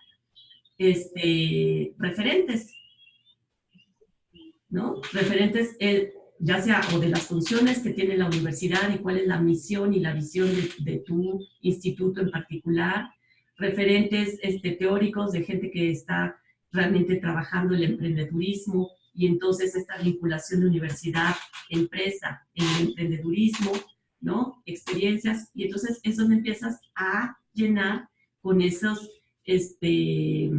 referentes, ¿no? Referentes ya sea o de las funciones que tiene la universidad y cuál es la misión y la visión de tu instituto en particular, referentes teóricos de gente que está realmente trabajando el emprendedurismo y entonces esta vinculación de universidad-empresa en el emprendedurismo, ¿no? Experiencias, y entonces es donde empiezas a llenar con esos, ese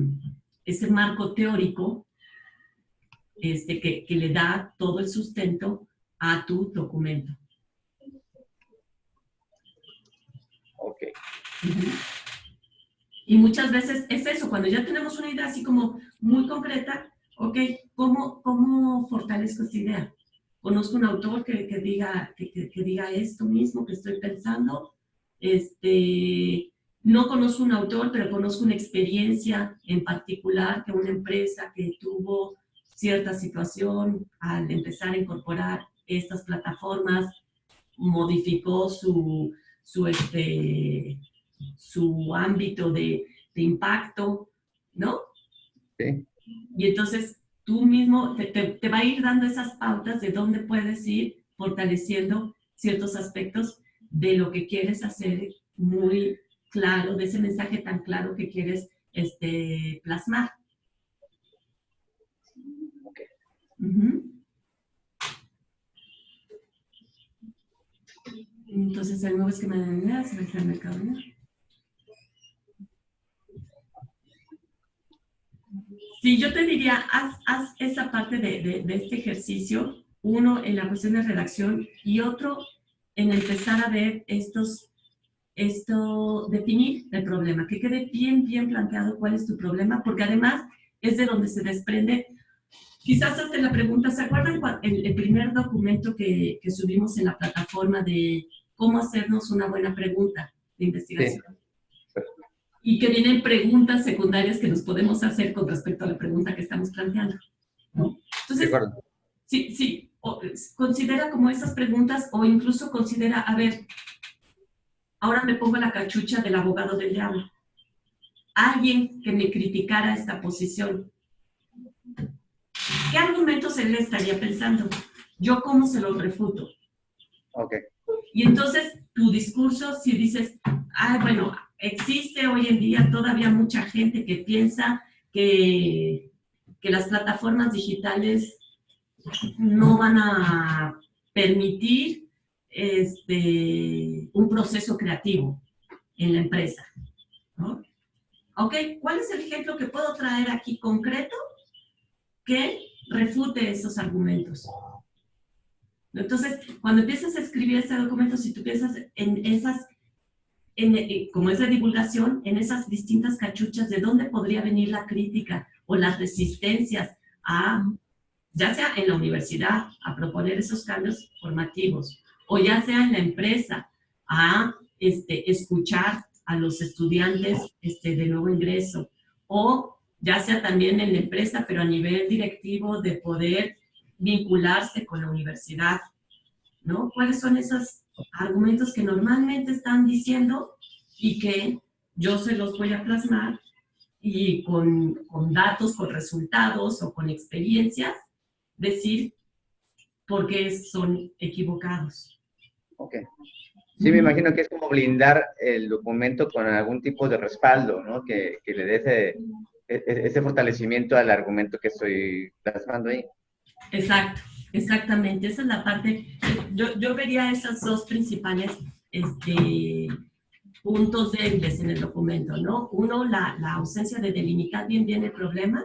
marco teórico que le da todo el sustento a tu documento. Ok. Y muchas veces es eso, cuando ya tenemos una idea así como muy concreta, ok, ¿cómo fortalezco esta idea? Conozco un autor que diga esto mismo que estoy pensando, no conozco un autor, pero conozco una experiencia en particular que una empresa que tuvo cierta situación al empezar a incorporar estas plataformas, modificó su ámbito de impacto, ¿no? Sí. Y entonces tú mismo te va a ir dando esas pautas de dónde puedes ir fortaleciendo ciertos aspectos de lo que quieres hacer muy claro, de ese mensaje tan claro que quieres plasmar. Okay. Entonces el nuevo esquema de unidades es el mercado, ¿no? Sí, yo te diría, haz esa parte de este ejercicio, uno en la cuestión de redacción y otro en empezar a ver definir el problema, que quede bien planteado cuál es tu problema, porque además es de donde se desprende, quizás hasta la pregunta, ¿se acuerdan el primer documento que subimos en la plataforma de cómo hacernos una buena pregunta de investigación? Sí. Y que vienen preguntas secundarias que nos podemos hacer con respecto a la pregunta que estamos planteando, ¿no? Entonces, sí, considera como esas preguntas o incluso considera, a ver, ahora me pongo la cachucha del abogado del diablo. Alguien que me criticara esta posición. ¿Qué argumentos él estaría pensando? ¿Yo cómo se los refuto? Ok. Y entonces, tu discurso, si dices, bueno, existe hoy en día todavía mucha gente que piensa que las plataformas digitales no van a permitir un proceso creativo en la empresa, ¿no? Ok, ¿cuál es el ejemplo que puedo traer aquí concreto que refute esos argumentos? Entonces, cuando empiezas a escribir ese documento, si tú piensas en esas, como es de divulgación, en esas distintas cachuchas de dónde podría venir la crítica o las resistencias ya sea en la universidad, a proponer esos cambios formativos, o ya sea en la empresa, a escuchar a los estudiantes de nuevo ingreso, o ya sea también en la empresa, pero a nivel directivo, de poder vincularse con la universidad, ¿no? ¿Cuáles son esos argumentos que normalmente están diciendo y que yo se los voy a plasmar y con datos, con resultados o con experiencias, decir por qué son equivocados? Ok. Sí, me imagino que es como blindar el documento con algún tipo de respaldo, ¿no? Que le dé ese fortalecimiento al argumento que estoy plasmando ahí. Exacto, exactamente. Esa es la parte. Yo vería esos dos principales puntos débiles en el documento, ¿no? Uno, la ausencia de delimitar bien el problema,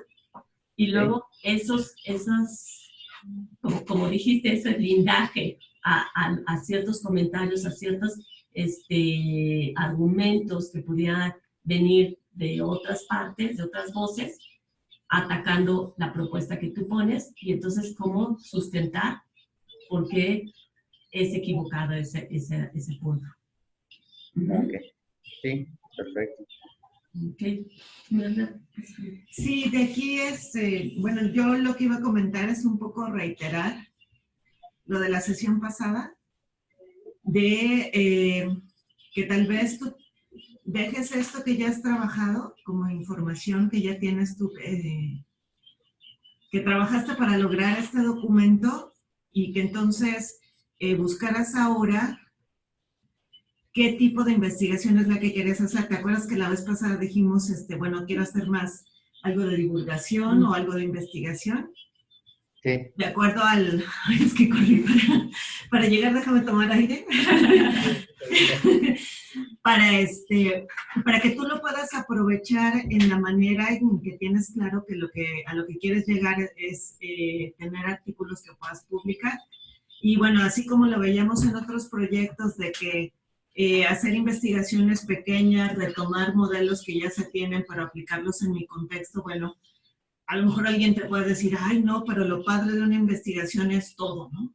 y luego esos como dijiste, ese blindaje a ciertos comentarios, a ciertos argumentos que pudieran venir de otras partes, de otras voces, atacando la propuesta que tú pones, y entonces cómo sustentar por qué es equivocado ese punto. Ok, sí, perfecto. Ok. Sí, de aquí bueno, yo lo que iba a comentar es un poco reiterar lo de la sesión pasada, de que tal vez tú dejes esto que ya has trabajado como información que ya tienes tú, que trabajaste para lograr este documento y que entonces buscaras ahora qué tipo de investigación es la que quieres hacer. ¿Te acuerdas que la vez pasada dijimos, bueno, quiero hacer más algo de divulgación o algo de investigación? Sí. De acuerdo al... Ay, es que corrí para llegar, déjame tomar aire. Para que tú lo puedas aprovechar en la manera en que tienes claro que a lo que quieres llegar es tener artículos que puedas publicar. Y bueno, así como lo veíamos en otros proyectos de que hacer investigaciones pequeñas, retomar modelos que ya se tienen para aplicarlos en mi contexto, bueno, a lo mejor alguien te puede decir, ay, no, pero lo padre de una investigación es todo, ¿no?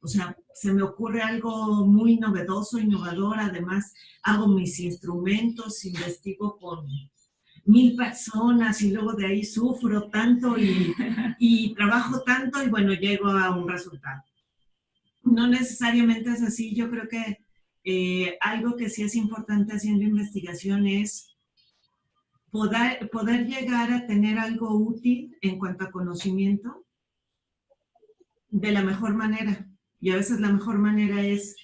O sea, se me ocurre algo muy novedoso, innovador, además hago mis instrumentos, investigo con 1000 personas y luego de ahí sufro tanto y trabajo tanto y bueno, llego a un resultado. No necesariamente es así. Yo creo que algo que sí es importante haciendo investigación es poder llegar a tener algo útil en cuanto a conocimiento de la mejor manera. Y a veces la mejor manera es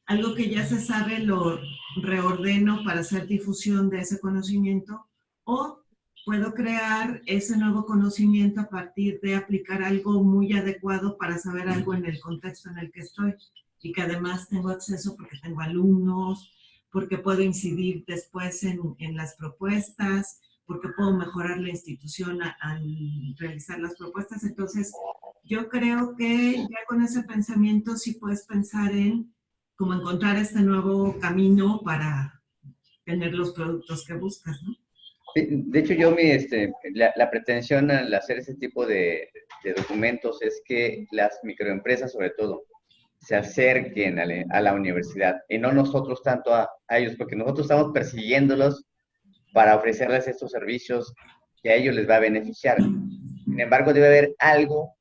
algo que ya se sabe, lo reordeno para hacer difusión de ese conocimiento, o puedo crear ese nuevo conocimiento a partir de aplicar algo muy adecuado para saber algo en el contexto en el que estoy y que además tengo acceso porque tengo alumnos, porque puedo incidir después en las propuestas, porque puedo mejorar la institución al realizar las propuestas. Entonces, yo creo que ya con ese pensamiento sí puedes pensar en cómo encontrar este nuevo camino para tener los productos que buscas, ¿no? De hecho, yo la pretensión al hacer ese tipo de documentos es que las microempresas, sobre todo, se acerquen a la universidad y no nosotros tanto a ellos, porque nosotros estamos persiguiéndolos para ofrecerles estos servicios que a ellos les va a beneficiar. Sin embargo, debe haber algo,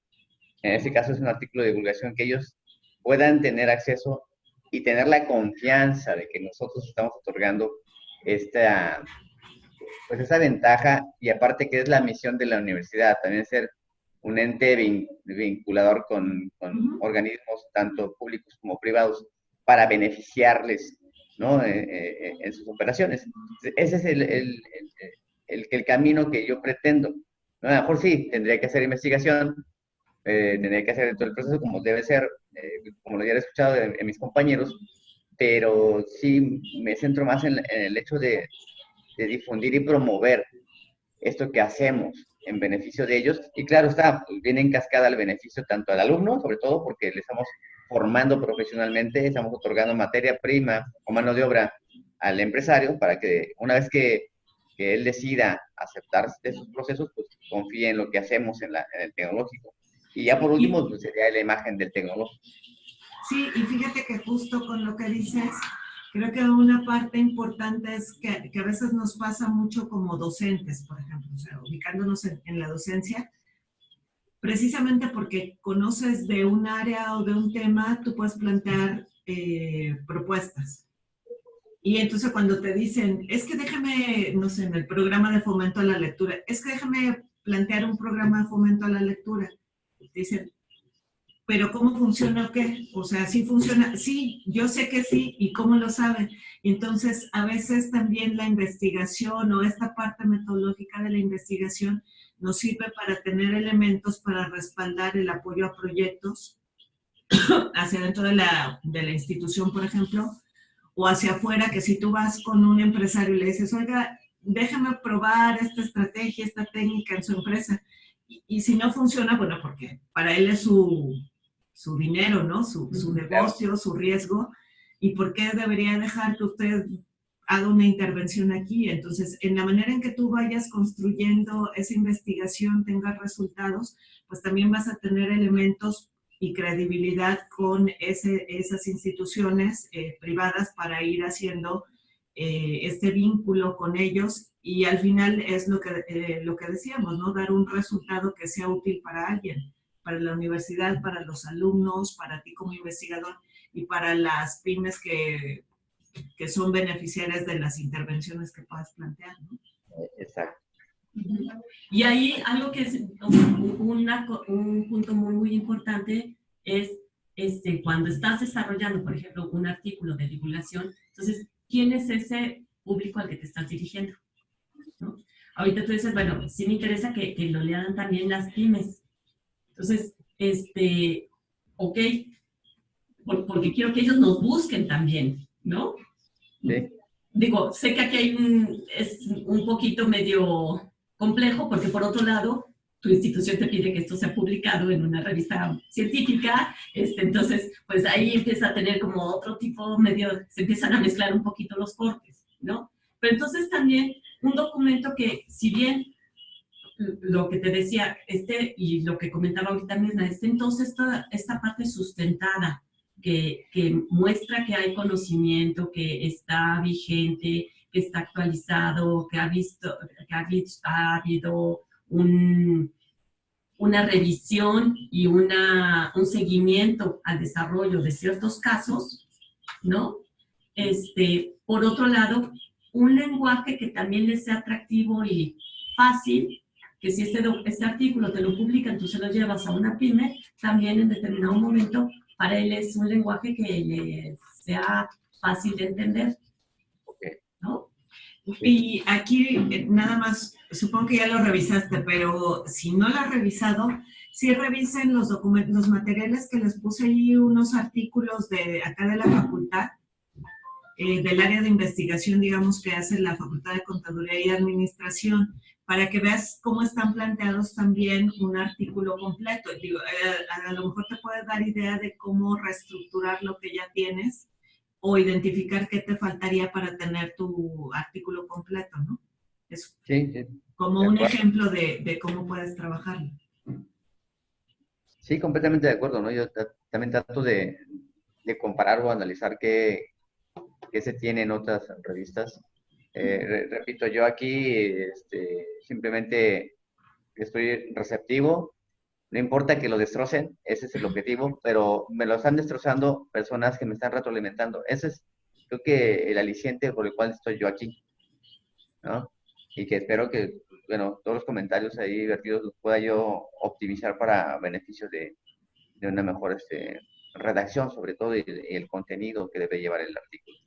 en este caso es un artículo de divulgación, que ellos puedan tener acceso y tener la confianza de que nosotros estamos otorgando esta ventaja, y aparte que es la misión de la universidad, también ser un ente vinculador con organismos tanto públicos como privados para beneficiarles, ¿no? En sus operaciones. Ese es el camino que yo pretendo, ¿no? A lo mejor sí, tendría que hacer investigación, tendría que hacer todo el proceso como debe ser, como lo ya he escuchado en mis compañeros, pero sí me centro más en el hecho de difundir y promover esto que hacemos en beneficio de ellos. Y claro está, viene en cascada el beneficio tanto al alumno, sobre todo porque le estamos formando profesionalmente, estamos otorgando materia prima o mano de obra al empresario para que una vez que él decida aceptar esos procesos, pues confíe en lo que hacemos en el tecnológico. Y ya por último, pues sería la imagen del tecnológico. Sí, y fíjate que justo con lo que dices, creo que una parte importante es que a veces nos pasa mucho como docentes, por ejemplo, o sea, ubicándonos en la docencia, precisamente porque conoces de un área o de un tema, tú puedes plantear propuestas. Y entonces cuando te dicen, es que déjame, no sé, en el programa de fomento a la lectura, es que déjame plantear un programa de fomento a la lectura, te dicen, pero ¿cómo funciona o qué? O sea, ¿sí funciona? Sí, yo sé que sí, ¿y cómo lo saben? Y entonces, a veces también la investigación o esta parte metodológica de la investigación nos sirve para tener elementos para respaldar el apoyo a proyectos hacia dentro de la institución, por ejemplo, o hacia afuera, que si tú vas con un empresario y le dices, oiga, déjame probar esta estrategia, esta técnica en su empresa, y si no funciona, bueno, porque para él es su dinero, ¿no? Su negocio, su riesgo, y por qué debería dejar que usted haga una intervención aquí. Entonces, en la manera en que tú vayas construyendo esa investigación, tengas resultados, pues también vas a tener elementos y credibilidad con esas instituciones privadas para ir haciendo este vínculo con ellos, y al final es lo que decíamos, ¿no? Dar un resultado que sea útil para alguien, para la universidad, para los alumnos, para ti como investigador y para las pymes que son beneficiarias de las intervenciones que puedas plantear, ¿no? Exacto. Y ahí algo que es un punto muy, muy importante es cuando estás desarrollando, por ejemplo, un artículo de divulgación, entonces, ¿quién es ese público al que te estás dirigiendo? ¿No? Ahorita tú dices, bueno, sí me interesa que lo lean también las pymes. Entonces, ok, porque quiero que ellos nos busquen también, ¿no? Sí. Digo, sé que aquí es un poquito medio complejo, porque por otro lado, tu institución te pide que esto sea publicado en una revista científica, entonces, pues ahí empieza a tener como otro tipo se empiezan a mezclar un poquito los cortes, ¿no? Pero entonces también un documento que, si bien lo que te decía, y lo que comentaba ahorita misma, entonces esta parte sustentada, que muestra que hay conocimiento, que está vigente, que está actualizado, que ha habido una revisión y un seguimiento al desarrollo de ciertos casos, ¿no? Por otro lado, un lenguaje que también les sea atractivo y fácil, que si este artículo te lo publican, tú se lo llevas a una pyme, también en determinado momento para él es un lenguaje que le sea fácil de entender, ¿no? Y aquí nada más, supongo que ya lo revisaste, pero si no lo has revisado, sí revisen los documentos, los materiales que les puse ahí, unos artículos de acá de la facultad, del área de investigación, digamos, que hace la Facultad de Contaduría y Administración, para que veas cómo están planteados también un artículo completo. Digo, a lo mejor te puede dar idea de cómo reestructurar lo que ya tienes o identificar qué te faltaría para tener tu artículo completo, ¿no? Es Sí. como un ejemplo de cómo puedes trabajarlo. Sí, completamente de acuerdo, ¿no? Yo también trato de comparar o analizar qué se tiene en otras revistas. Repito, yo aquí simplemente estoy receptivo, no importa que lo destrocen, ese es el objetivo, pero me lo están destrozando personas que me están retroalimentando. Ese es, creo que, el aliciente por el cual estoy yo aquí, ¿no? Y que espero que, bueno, todos los comentarios ahí vertidos los pueda yo optimizar para beneficio de una mejor redacción, sobre todo, y el contenido que debe llevar el artículo.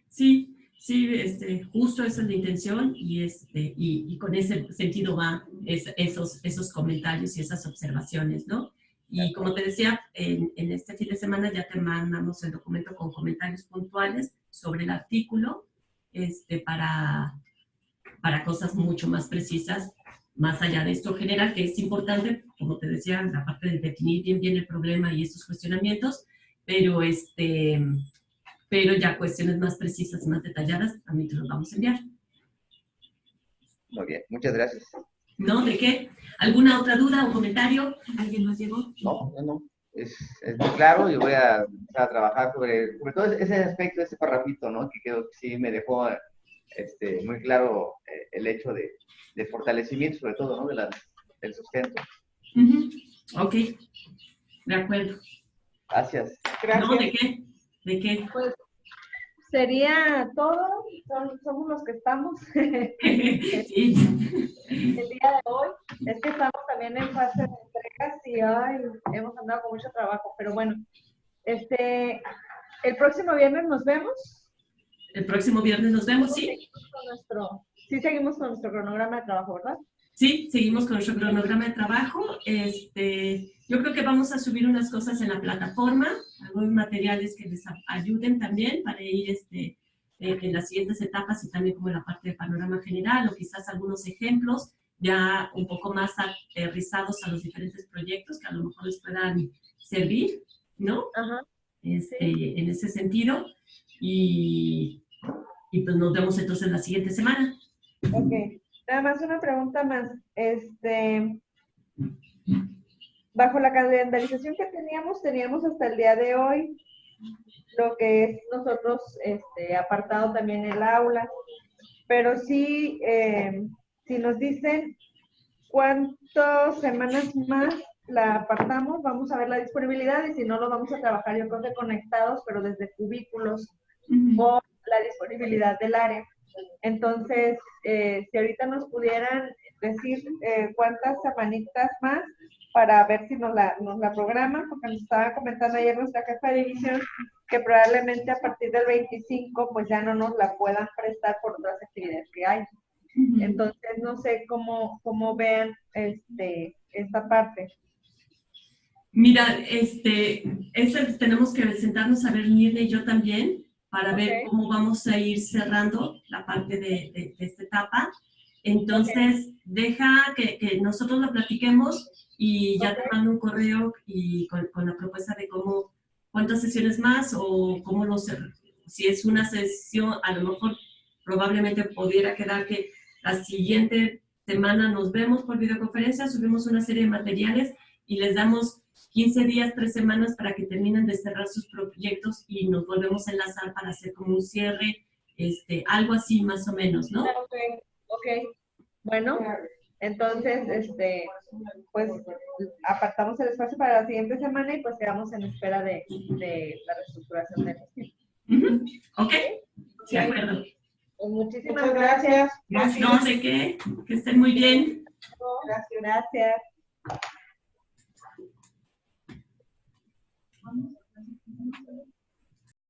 Sí, justo esa es la intención, y con ese sentido va esos comentarios y esas observaciones, ¿no? Y como te decía, en este fin de semana ya te mandamos el documento con comentarios puntuales sobre el artículo, para cosas mucho más precisas, más allá de esto general, que es importante, como te decía, la parte de definir bien el problema y estos cuestionamientos, pero ya cuestiones más precisas, más detalladas, también te los vamos a enviar. Muy bien, muchas gracias. ¿No? ¿De qué? ¿Alguna otra duda o comentario? ¿Alguien más llegó? No. Es muy claro, y voy a empezar a trabajar sobre todo ese aspecto, ese parrafito, ¿no? Que creo que sí me dejó muy claro el hecho de fortalecimiento, sobre todo, ¿no? Del sustento. Ok, de acuerdo. Gracias. No, ¿de qué? ¿De qué? Pues sería todo, somos los que estamos. Sí. El día de hoy es que estamos también en fase de entregas y hemos andado con mucho trabajo, pero bueno, el próximo viernes nos vemos. El próximo viernes nos vemos, sí. Sí seguimos con nuestro cronograma de trabajo, ¿verdad? Sí, seguimos con nuestro cronograma de trabajo. Yo creo que vamos a subir unas cosas en la plataforma, algunos materiales que les ayuden también para ir en las siguientes etapas, y también como en la parte de panorama general, o quizás algunos ejemplos ya un poco más aterrizados a los diferentes proyectos que a lo mejor les puedan servir, ¿no? Ajá. En ese sentido. Y pues nos vemos entonces la siguiente semana. Ok. Nada más una pregunta más. bajo la calendarización que teníamos hasta el día de hoy, lo que es nosotros apartado también el aula, pero sí, si nos dicen cuántas semanas más la apartamos, vamos a ver la disponibilidad y si no lo vamos a trabajar yo creo que conectados, pero desde cubículos o la disponibilidad del área. Entonces, si ahorita nos pudieran decir cuántas semanitas más para ver si nos la programan, porque nos estaba comentando ayer nuestra jefa de división que probablemente a partir del 25 pues ya no nos la puedan prestar por otras actividades que hay. Entonces, no sé cómo vean esta parte. Mira, tenemos que sentarnos a ver Mirna y yo también para ver cómo vamos a ir cerrando la parte de esta etapa. Entonces, deja que nosotros lo platiquemos y ya te mando un correo y con la propuesta de cuántas sesiones más o si es una sesión, a lo mejor probablemente pudiera quedar que la siguiente semana nos vemos por videoconferencia, subimos una serie de materiales y les damos 15 días, 3 semanas para que terminen de cerrar sus proyectos y nos volvemos a enlazar para hacer como un cierre, algo así más o menos, ¿no? Ok. Bueno, entonces, pues apartamos el espacio para la siguiente semana y pues quedamos en espera de la reestructuración del sistema. Ok, de acuerdo. Pues muchísimas Muchas gracias. No, ¿de qué? Que estén muy bien. Gracias.